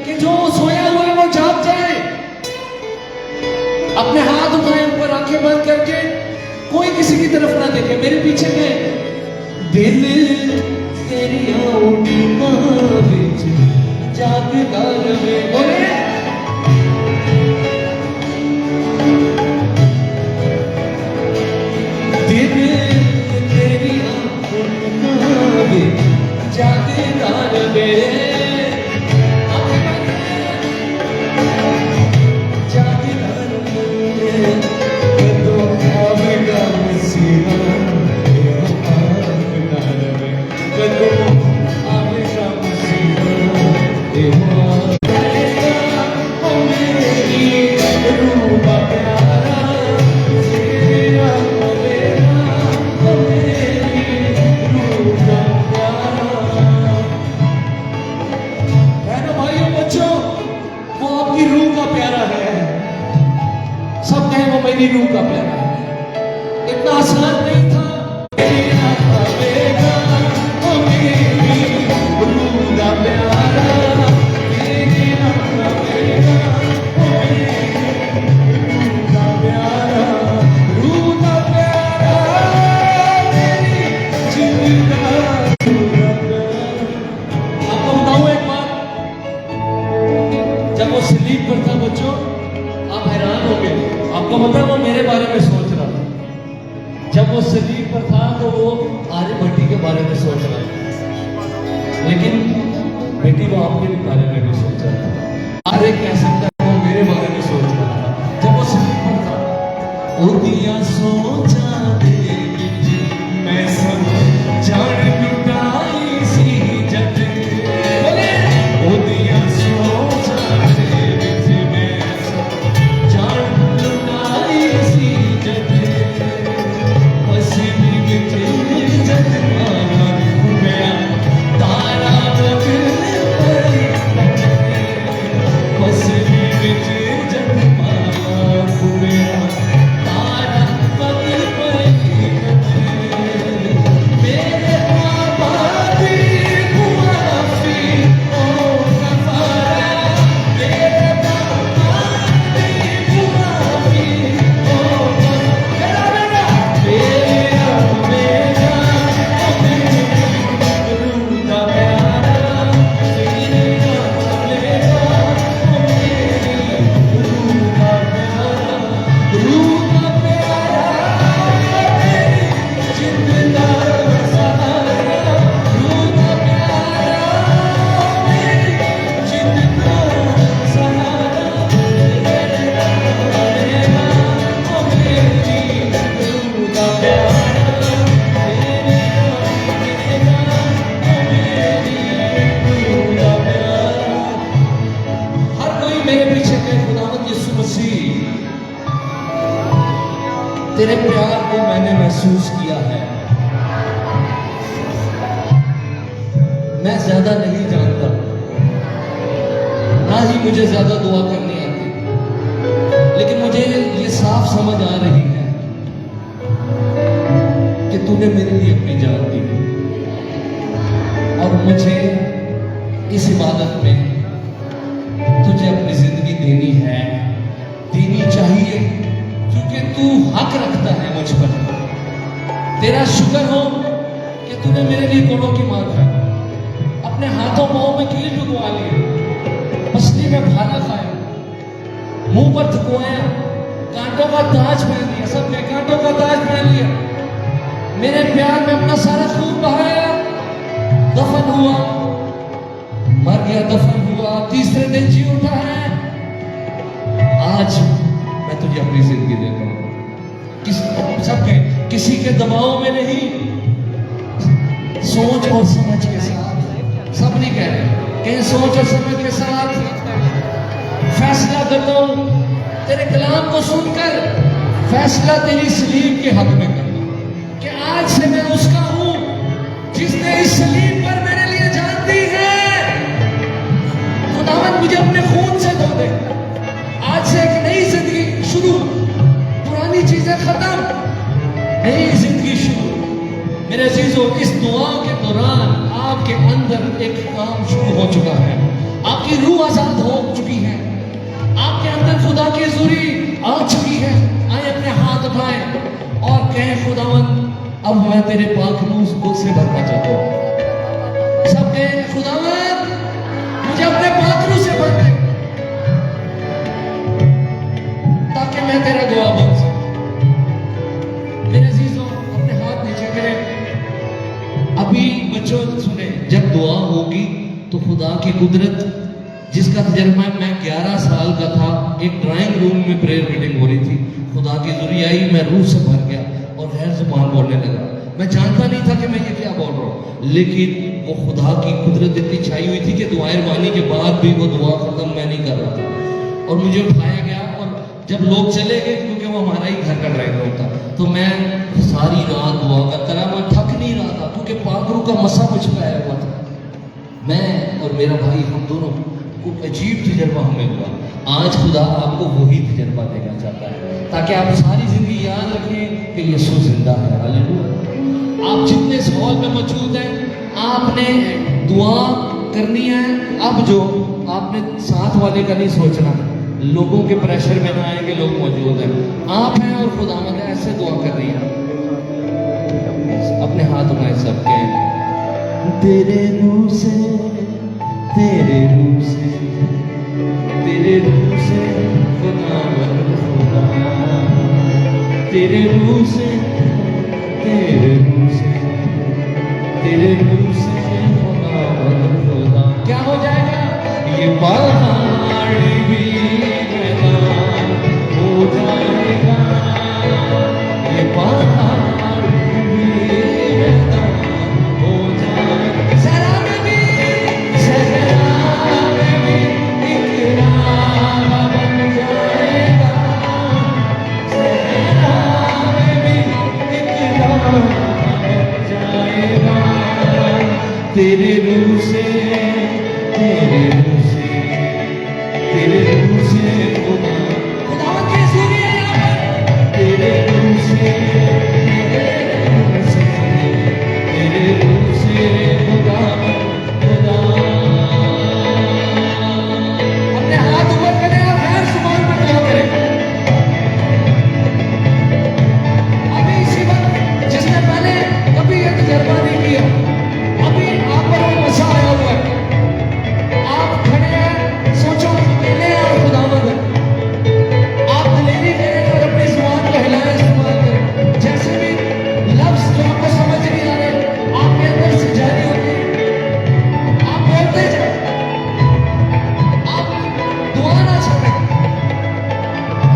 कि जो सोया हुआ है वो जाग जाए। अपने हाथ उठाए ऊपर, आंखें बंद करके, कोई किसी की तरफ ना देखे। मेरे पीछे में दिल तेरी औडिया विच जागदा रहे। बोले दिल तेरी औडिया विच जागदा रहे। जागदा रहे। कदों आवेगा मसीहा जागदा रहे। कदों आवेगा मसीहा मेरी रूह का प्यारा है। इतना आसान नहीं था। तेरा आवेगा, ओ मेरी रूह का प्यारा, तेरा आवेगा, ओ मेरी रूह का प्यारा, रूह का प्यारा, मेरी जिंदा रूह का प्यारा। आपको बताऊं एक बात, जब वो स्लीप पर था बच्चों, आप हैरान हो गए। आपको पता वो मेरे बारे में सोच रहा था। जब वो स्लीप पर था तो वो आर्यभट्टी के बारे में सोच रहा था, लेकिन बेटी वो आपके भी बारे में भी सोच रहा था। आर्य कह सकता है वो मेरे बारे में सोच रहा था जब वो स्लीप पर था। उदिया सोचा दे विच मैं सब जान लुटाई सी जट, उदिया सोचा दे विच मैं सब जान लुटाई सी जट, पसीने विच जट मारा घुमिया तारा रख पई, पसीने विच जट मारा घुमिया तारा रख पई, मेरे आबादी गुआफी ओ कफारा, मेरे आबादी गुआफी ओ कफारा, मेरा मेरा मेरा रूह का प्यारा, तेरा मेरा मेरी रूह का प्यारा, रूह का प्यारा, मेरी जिंदा सहारा, रूह का प्यारा, मेरी जिंदा सहारा, मेरा मेरा ओ मेरी रूह का प्यारा, मेरा मेरा ओ मेरी रूह का प्यारा। हर कोई मेरे पीछे कहे खुदावंद यीशु मसीह, तेरे प्यार को मैंने महसूस किया है। मैं ज्यादा नहीं जानता, ना ही मुझे ज्यादा दुआ करनी आती, लेकिन मुझे ये साफ समझ आ रही है कि तूने मेरे लिए अपनी जान दी और मुझे इस इबादत में तुझे अपनी जिंदगी देनी है, देनी चाहिए, क्योंकि तू हक रखता है मुझ पर। तेरा शुक्र हो कि तूने मेरे लिए कोड़ों की मार खाई, अपने हाथों पाँव में कील डुबवा लिए, मछली में भाला खाया, मुंह पर थुकवाया, कांटों का ताज पहन लिया, सबने कांटों का ताज पहन लिया, मेरे प्यार में अपना सारा खून बहाया, दफन हुआ, मर गया, दफन हुआ, तीसरे दिन जी उठा है। आज मैं तुझे अपनी जिंदगी देता हूं, सबके किसी के दबाव में नहीं, सोच और समझ के साथ। सब नहीं कह रहे, कहीं सोच और समझ के साथ फैसला करता हूं, तेरे कलाम को सुनकर फैसला तेरी सलीब के हक में करना कि आज से मैं उसका हूं जिसने इस सलीब पर मेरे लिए जान दी है। खुदावंद मुझे अपने खून से धो दे, आज से एक नई जिंदगी शुरू, पुरानी चीजें खत्म, नई जिंदगी शुरू। मेरे अजीजों, इस दुआ के दौरान आपके अंदर एक काम शुरू हो चुका है, आपकी रूह आजाद हो चुकी है, आपके अंदर खुदा की हुजूरी आ चुकी है। आए अपने हाथ उठाएं और कहें खुदावंद अब मैं तेरे पाक रूह से भरना चाहता हूं। सब कहें खुदावंद मुझे अपने पाक रूह से भर दे ताकि मैं तेरा दुआ बन सकूं। मेरे अजीजों, अपने हाथ नीचे करें। अभी बच्चों सुने, जब दुआ होगी तो खुदा की कुदरत जिसका तजर्बा मैं 11 साल का था, एक ड्राइंग रूम में प्रेयर मीटिंग हो रही थी, खुदा की जुरी आई, मैं रूह से भर गया और गैर जुबान बोलने लगा। मैं जानता नहीं था कि मैं ये क्या बोल रहा हूँ, लेकिन वो खुदा की कुदरत इतनी छाई हुई थी कि दुआएं मानी के बाद भी वो दुआ खत्म मैं नहीं कर रहा था और मुझे उठाया गया। और जब लोग चले गए, क्योंकि वो हमारा ही घर का ड्राइंग रूम था, तो मैं सारी रात दुआ करता रहा। मैं थक नहीं रहा था क्योंकि पाक रूह का मसा मुझ पर आया हुआ था। मैं और मेरा भाई, हम दोनों को अजीब तजर्बा हमें हुआ। आज खुदा आपको वही तजर्बा देना चाहता है ताकि ताकि आप सारी जिंदगी याद रखें कि यीशु जिंदा है। हालेलुया। आप जितने इस हॉल में मौजूद हैं, आपने दुआ करनी है। अब जो आपने साथ वाले का नहीं सोचना, लोगों के प्रेशर में ना आए कि लोग मौजूद हैं, आप हैं और खुदावंद है, ऐसे दुआ करनी है। अपने हाथ उठाए सबके, तेरे रूह से, तेरे रूह से, तेरे रूह से खुदावंद खुदा, तेरे रूह से, तेरे रूह से, तेरे रूह से खुदावंद खुदा। क्या हो जाएगा? ये पहाड़ भी मैदान हो जाएगा, ये पहाड़ भी मैदान हो जाएगा। सहरा में भी एक राह बन जाएगा, सहरा में भी एक राह बन जाएगा। तेरे रूह से, तेरे रूह से, तेरे रूह से खुदा, खुदावंद की सूरी है यहाँ पर। तेरे रूह से, तेरे रूह से, तेरे रूह से खुदावंद खुदा। अपने हाथ ऊपर करें और गैर सुभान पर दुआ करें। अभी इसी वक्त जिसने पहले कभी ये तजर्बा नहीं किया, अभी आप पर वो नशा आया हुआ है। आप खड़े हैं, सोचो अकेले हैं और खुदावंद है। आप दिलेरी करें और अपनी जुबान को हिलाएं, इस्तेमाल करें। जैसे भी लफ्ज जो आपको समझ नहीं आ रहे, आपके अंदर से जारी होते हैं, आप बोलते जाए, आप दुआ ना छोड़ें।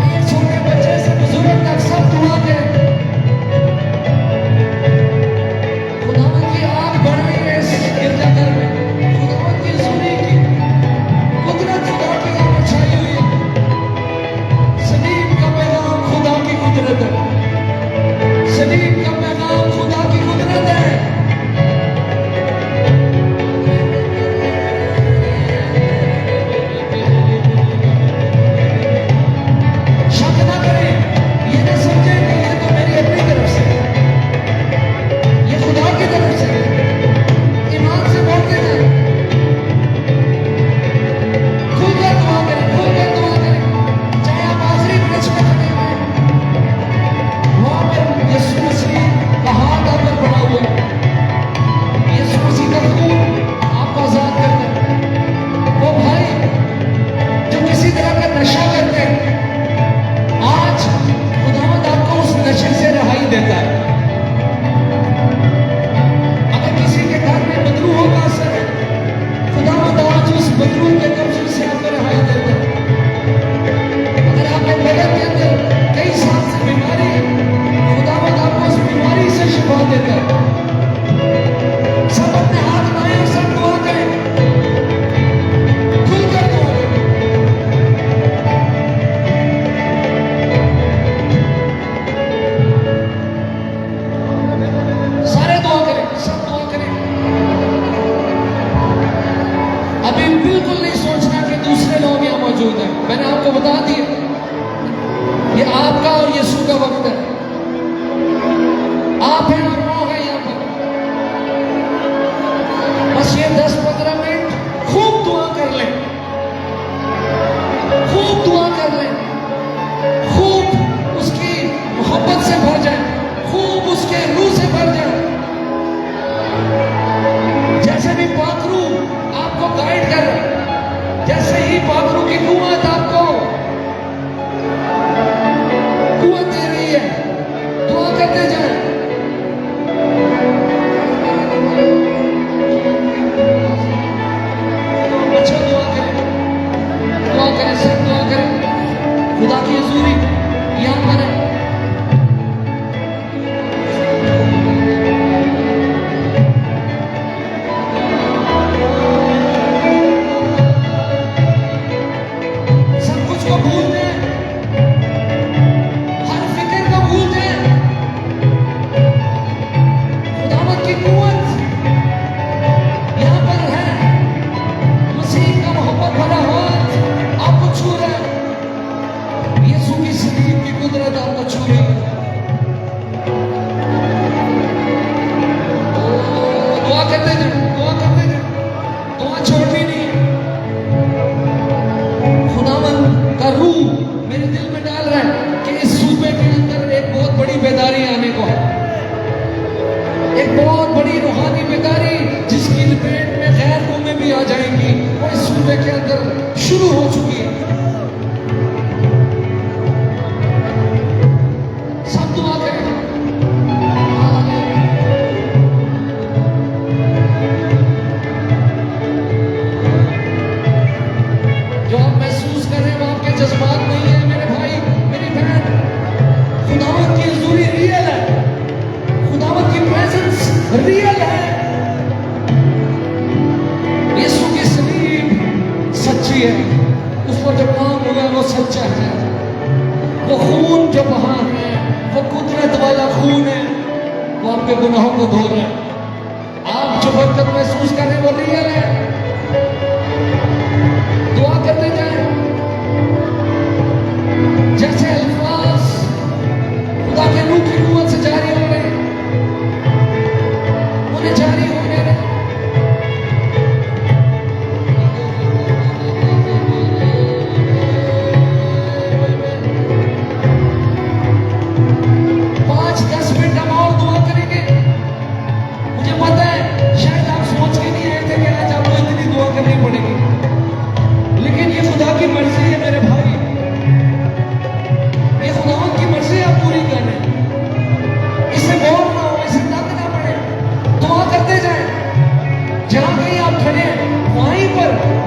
एक छोटे बच्चे से बुजुर्ग तक सब दुआ करें। खुदावंद की आग बढ़ रही है इस गिरजाघर में। खुदावंद की सूरी की कुदरत खुदा की आग छाई हुई है। सलीब का पैगाम खुदा की कुदरत है। सलीब का पैगाम खुदा की कुदरत है। शक ना करें, ये ना समझें कि ये तो मेरी अपनी तरफ से, ये खुदा की तरफ से। ईमान से बोलते जाए, खुलकर दुआ करें, खुलकर दुआ करें। चाहे आप आखिरी ब्रज में खड़े हुए हैं, वहां पर यीशु मसीह का हाथ आप पर पड़ा हुआ है। यीशु मसीह का खून आपको आजाद करता है। वो भाई जो किसी तरह का नशा करते हैं, आज खुदावंद आपको उस नशे से रिहाई देता है। अगर किसी के घर में बदरूहों का असर है, खुदावंद आज उस बदरूह के कब्जे से आपको रिहाई देता है। अगर आपके बदन के अंदर कई साल से बीमारी है, खुदावंद आपको उस बीमारी से शिफा देता है। सब अपने हाथ उठाएं और सब दुआ करें, खुलकर दुआ करें। सारे दुआ करें, सब दुआ करें। अभी बिल्कुल नहीं सोचना कि दूसरे लोग यहाँ मौजूद हैं। मैंने आपको बता दिया, ये आपका और यीशु का वक्त है। आप हैं और वो है यहाँ पर। बस ये 10-15 मिनट खूब दुआ कर लें, खूब दुआ कर लें, खूब उसकी मोहब्बत से भर जाए, खूब उसके रूह से भर जाए। जैसे भी पाखरू आपको गाइड कर रहा है, जैसे ही पाखरू की कुवत आपको कुवत दे रही है, दुआ करते जाए। अच्छा दुआ करें, दुआ करें, सब दुआ करें। खुदा की हजूरी यहाँ पर है। सब कुछ को भूल दें, हर फिक्र को भूल दें। कुदरत आपको छू रही है। दुआ करते जाए, दुआ करते जाए, दुआ छोड़नी नहीं है। खुदावन का रूह मेरे दिल में डाल रहा है कि इस सूबे के अंदर एक बहुत बड़ी बेदारी आने को है, एक बहुत बड़ी रूहानी बेदारी जिसकी लपेट में गैर कौमें भी आ जाएंगी, वो इस सूबे के अंदर शुरू हो चुकी है। सब दुआ करें। जो आप महसूस कर रहे हैं वो आपके जज्बात नहीं है मेरे भाई, मेरी बहन। खुदावत की हुजूरी रियल है, खुदावत की प्रेजेंस रियल है। यीशु की सलीब सच्ची है, उस पर जो काम हुआ है वो सच्चा है। वो खून जो बहा है वो कुदरत वाला खून है, वो आपके गुनाहों को धो रहा है। आप जो बरकत महसूस कर रहे हैं वो रियल है। दुआ करते जाए, जैसे अल्फाज खुदा के रूह की कुव्वत से जारी हो रहे हैं, उन्हें जारी होने दें।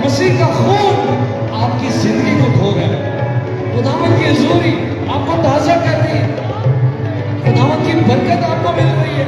मसीह का खून आपकी जिंदगी को धो रहा है। खुदावंद की हुजूरी आपको ताजा कर रही है, खुदावंद की बरकत आपको मिल रही है।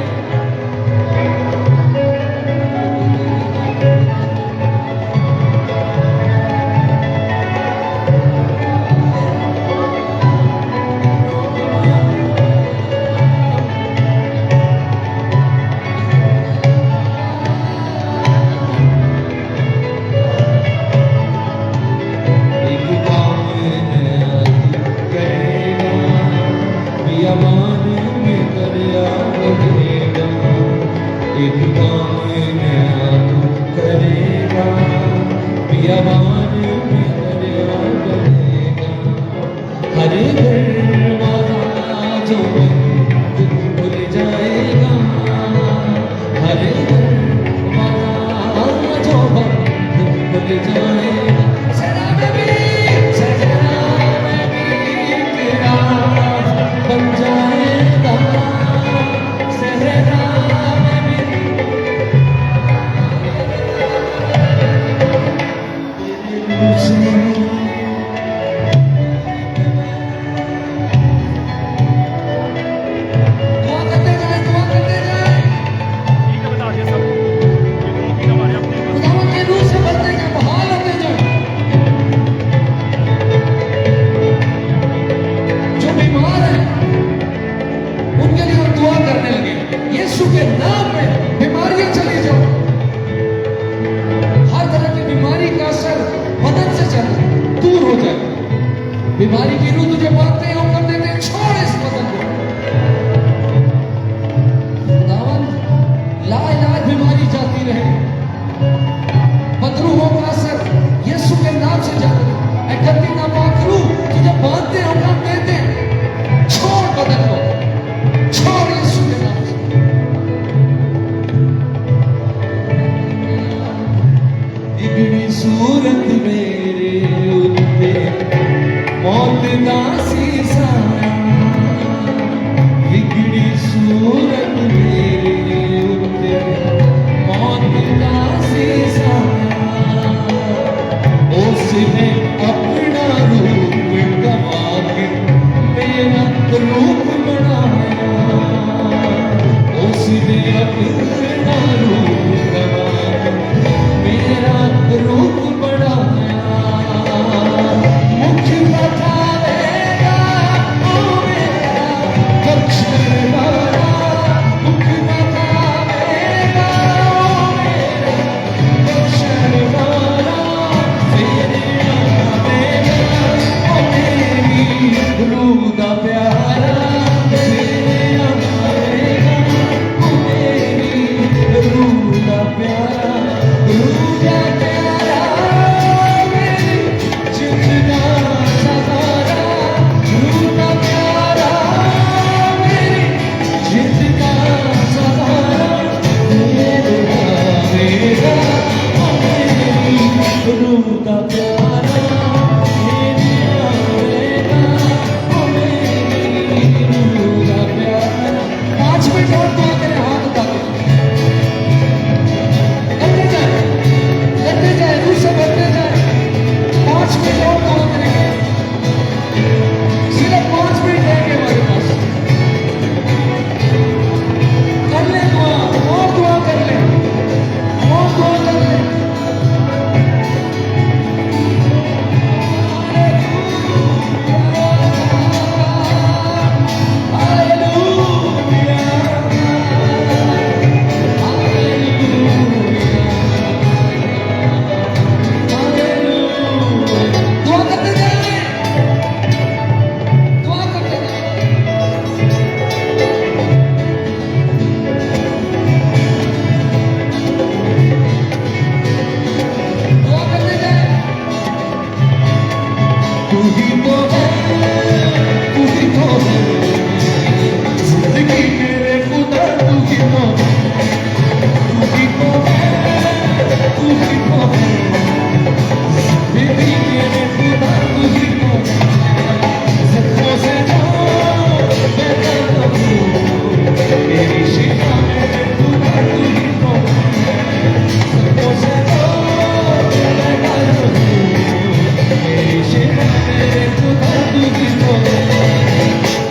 बीमारी की रूह तुझे बांधते हैं, हुक्म देते हैं, छोड़ इस बदन को। खुदावंद लाइलाज बीमारी जाती रहे, बदरूहों का असर यीशु के नाम से जाता रहे। इकट्ठी ना पाक रूह तुझे बांधते हैं, हुक्म देते हैं, छोड़ बदन को, छोड़ यीशु के नाम से। बिगड़ी सूरत मेरे उत्ते मौत दा सीसा, बिगड़ी सूरत मेरे उत्ते मौत दा सीसा। उसने अपना रूप गवा के मेरा रूप बनाया, उसने अपना रूप गवा के मेरा रूप बनाया। मुख बतावेगा ओ मेरा बख्शने वाला, मुख बतावेगा ओ मेरा बख्शने वाला। तेरे नाम में ओ मेरी रूह दा प्यार रूह का प्यार। 5 मिनट और दुआ करें, हाथ उठा के करते जाए, रूह से भरते जाए। 5 मिनट और दुआ करेंगे, सिर्फ 5 मिनट रहेंगे हमारे पास। कर ले दुआ, और दुआ कर ले, और दुआ कर ले। दुआ करते जाइए, दुआ करते जाइए। दुआ करते जाइए। तू ही तो है, तू ही तो है, जिंदगी मेरे खुदा तू ही तो है, तू ही तो है, तू ही तो है, जिंदगी मेरे खुदा तू ही तो है। सपनों से जाओ मैं करता हूँ, मेरी शिफा मेरे खुदा तू ही तो है। सपनों से जाओ मैं करता हूँ, मेरी शिफा मेरे खुदा तू ही तो है।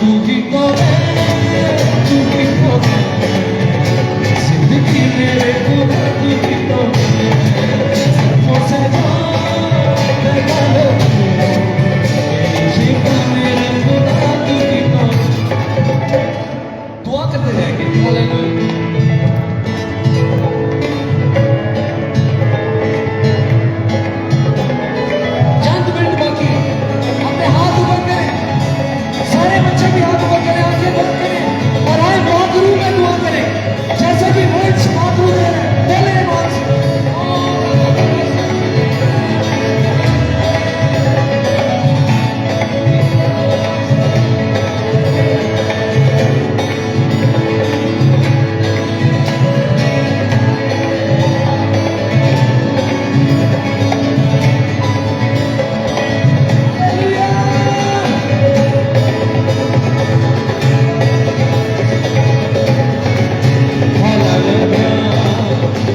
तू ही तो है, तू ही तो है, जिंदगी मेरे खुदा तू ही तो है। सपनों से जाओ मैं करता हूँ, मेरी शिफा मेरे खुदा तू ही तो है। दुआ करते जाएंगे। हालेलुया। चंद मिनट बाकी है, अपने हाथ ऊपर करें, सारे बच्चे भी हाथ ऊपर करें, आंखें बंद करें और आए मातरू में दुआ करें। जैसे कि वर्ड्स मातरू दे रहे हैं, बोले बात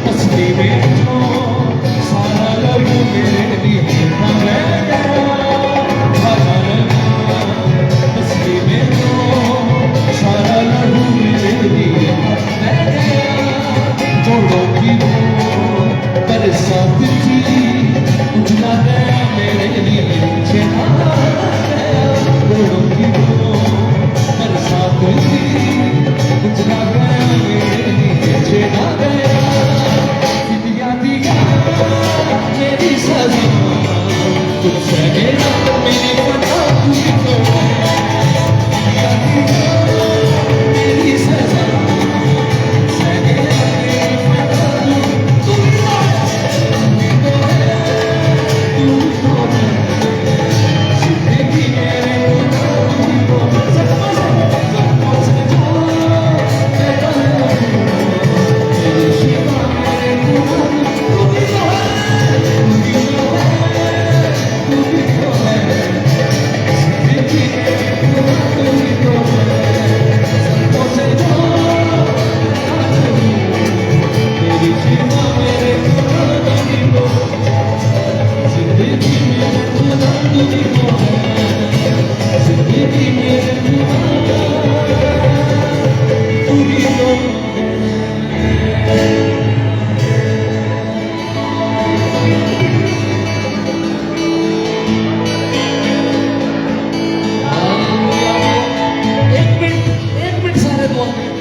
मस्ती में तो सारा लहू मेरे लिए थम गया। मस्ती में तो सारा लहू मेरे लिए थम गया। जोड़ों की वो बरसात थी, उजला गया मेरे लिए छेड़ा गया। जोड़ों की वो बरसात थी, उजला गया मेरे लिए छेड़ा गया। दिया दिया मेरी सजा, तुझसे मेरा मेरी पता तू ही तो है। दिया दिया मेरी सजा, तुझसे मेरा मेरी पता तू ही तो है, तू ही तो है, जिंदगी मेरे खुदा तू ही तो है। सपनों से जाओ मैं करता हूँ, मेरी शिफा मेरे खुदा तू ही तो है, तू ही तो है, तू ही तो है, जिंदगी मेरे खुदा तू ही तो है। सपनों से जाओ मैं करता हूँ, मेरी शिफा मेरे खुदा तू ही तो है, जिंदगी मेरे खुदा तू ही तो है, जिंदगी मेरे खुदा तू ही तो है। एक मिनट सारे दुआ करें।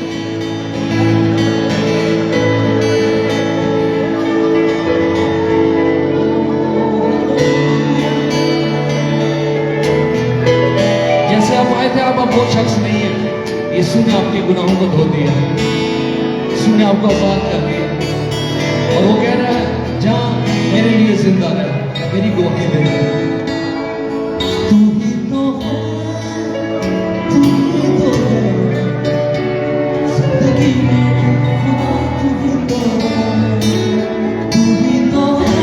जैसे आप आए थे, आप अब वो शख्स नहीं है। यीशु ने आपके गुनाहों को धो दिया, यीशु ने आपको आजाद कर दिया और वो कह रहा है जा मेरे लिए जिंदा रह, मेरी गवाही दे दे। तू ही तो है, तू ही तो है, जिंदगी मेरे खुदा तू ही तो है, तू ही तो है,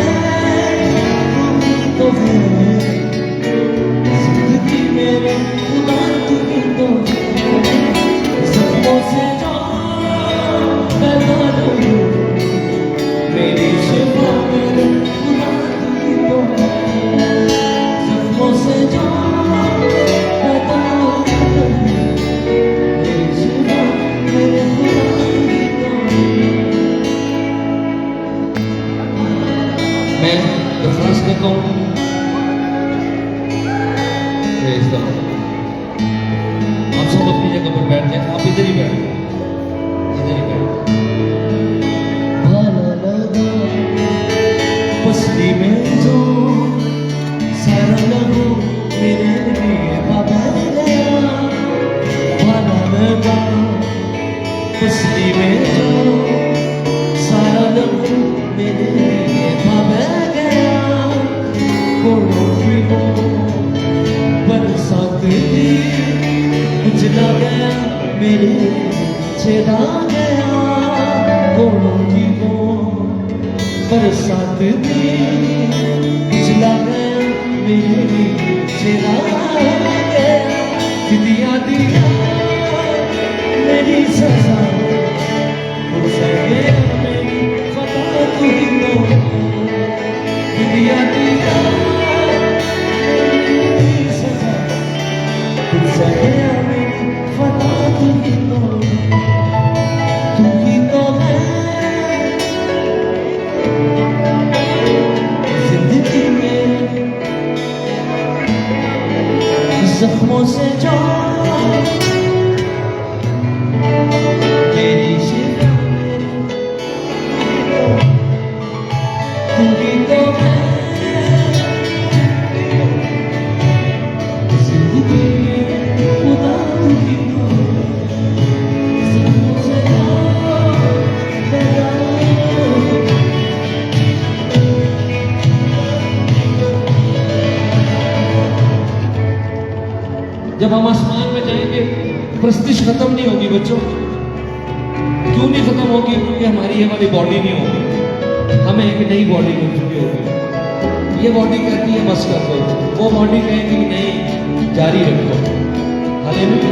तू ही तो है, जिंदगी मेरे खुदा तू ही तो है। सब अपनी जगह पर बैठ जाए, आप इधर ही बैठ जाए, इधर ही बैठ जाए। भाला लगा पसली में जो सारा लहू मेरे लिए बाबा गया। भाला लगा पसली में जो सारा लहू मेरे लिए बाबा गया। कोड़ों की वो बरसात थी उजला गया मेरे चेहरा गया। कोड़ों की वो बरसात थी उजला गया मेरे चेहरा गया। दिया दिया मेरी सजा उसे गया मेरी फता तू ही तो। दिया दिया मेरी सजा उसे गया मेरी फता तू ही तो। तू ही तो है जिंदगी में जख्मों से जो तेरी शिफा तू ही तो है जिंदगी में खुदा तू ही तो। जख्मों से जब हम आसमान में जाएंगे प्रस्तिश खत्म नहीं होगी बच्चों। क्यों नहीं खत्म होगी? क्योंकि हमारी ये वाली बॉडी नहीं होगी, हमें एक नई बॉडी मिल चुकी होगी। ये बॉडी कहती है बस कर दो, वो बॉडी कहेगी नहीं जारी रखो। हालेलुया।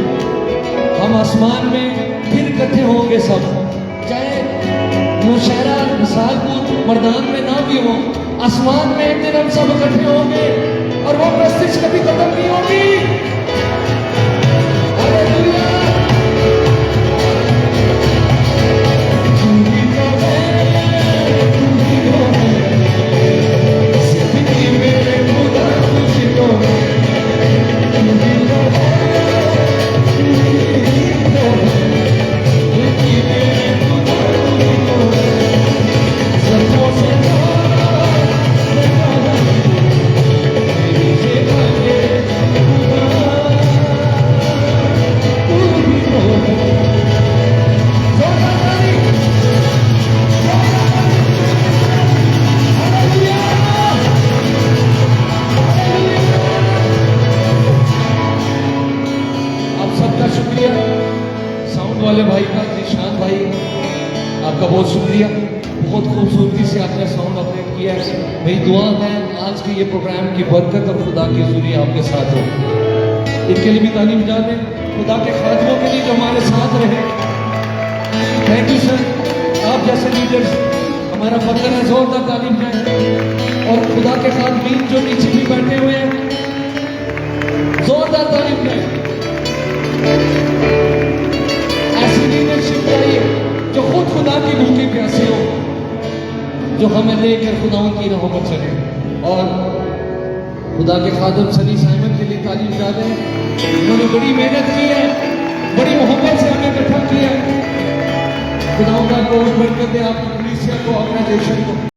हम आसमान में फिर इकट्ठे होंगे सब, चाहे नौशहरा सालपुर मर्दान में ना भी हो, आसमान में एक दिन हम सब इकट्ठे होंगे और वो प्रस्तिश कभी खत्म नहीं होगी। वाले भाई का निशान भाई आपका बहुत शुक्रिया। बहुत खूबसूरती से आपने साउंड अपडेट किया है। मेरी दुआ है आज के ये प्रोग्राम की बरकत और खुदा की हजूरी आपके साथ हो। इनके लिए भी तालीम जाने, खुदा के खादमों के लिए जो हमारे साथ रहे। Thank you sir. आप जैसे लीडर्स हमारा फकर है, जोरदार तालीम जाए। और खुदा के खादमीन जो नीचे भी बैठे हुए हैं, जोरदार तालीम जाए। ऐसी लीडरशिप चाहिए जो खुद खुदा की भूखे प्यासे हो, जो हमें लेकर खुदाओं की राहों पर चले। और खुदा के खादम सली साइमन के लिए तालीम जा रहे हैं। उन्होंने बड़ी मेहनत की है, बड़ी मोहब्बत से हमें इकट्ठा किया है। खुदाओं का बहुत बरकत दे आपकी कलीसिया को, ऑर्गेनाइजेशन को।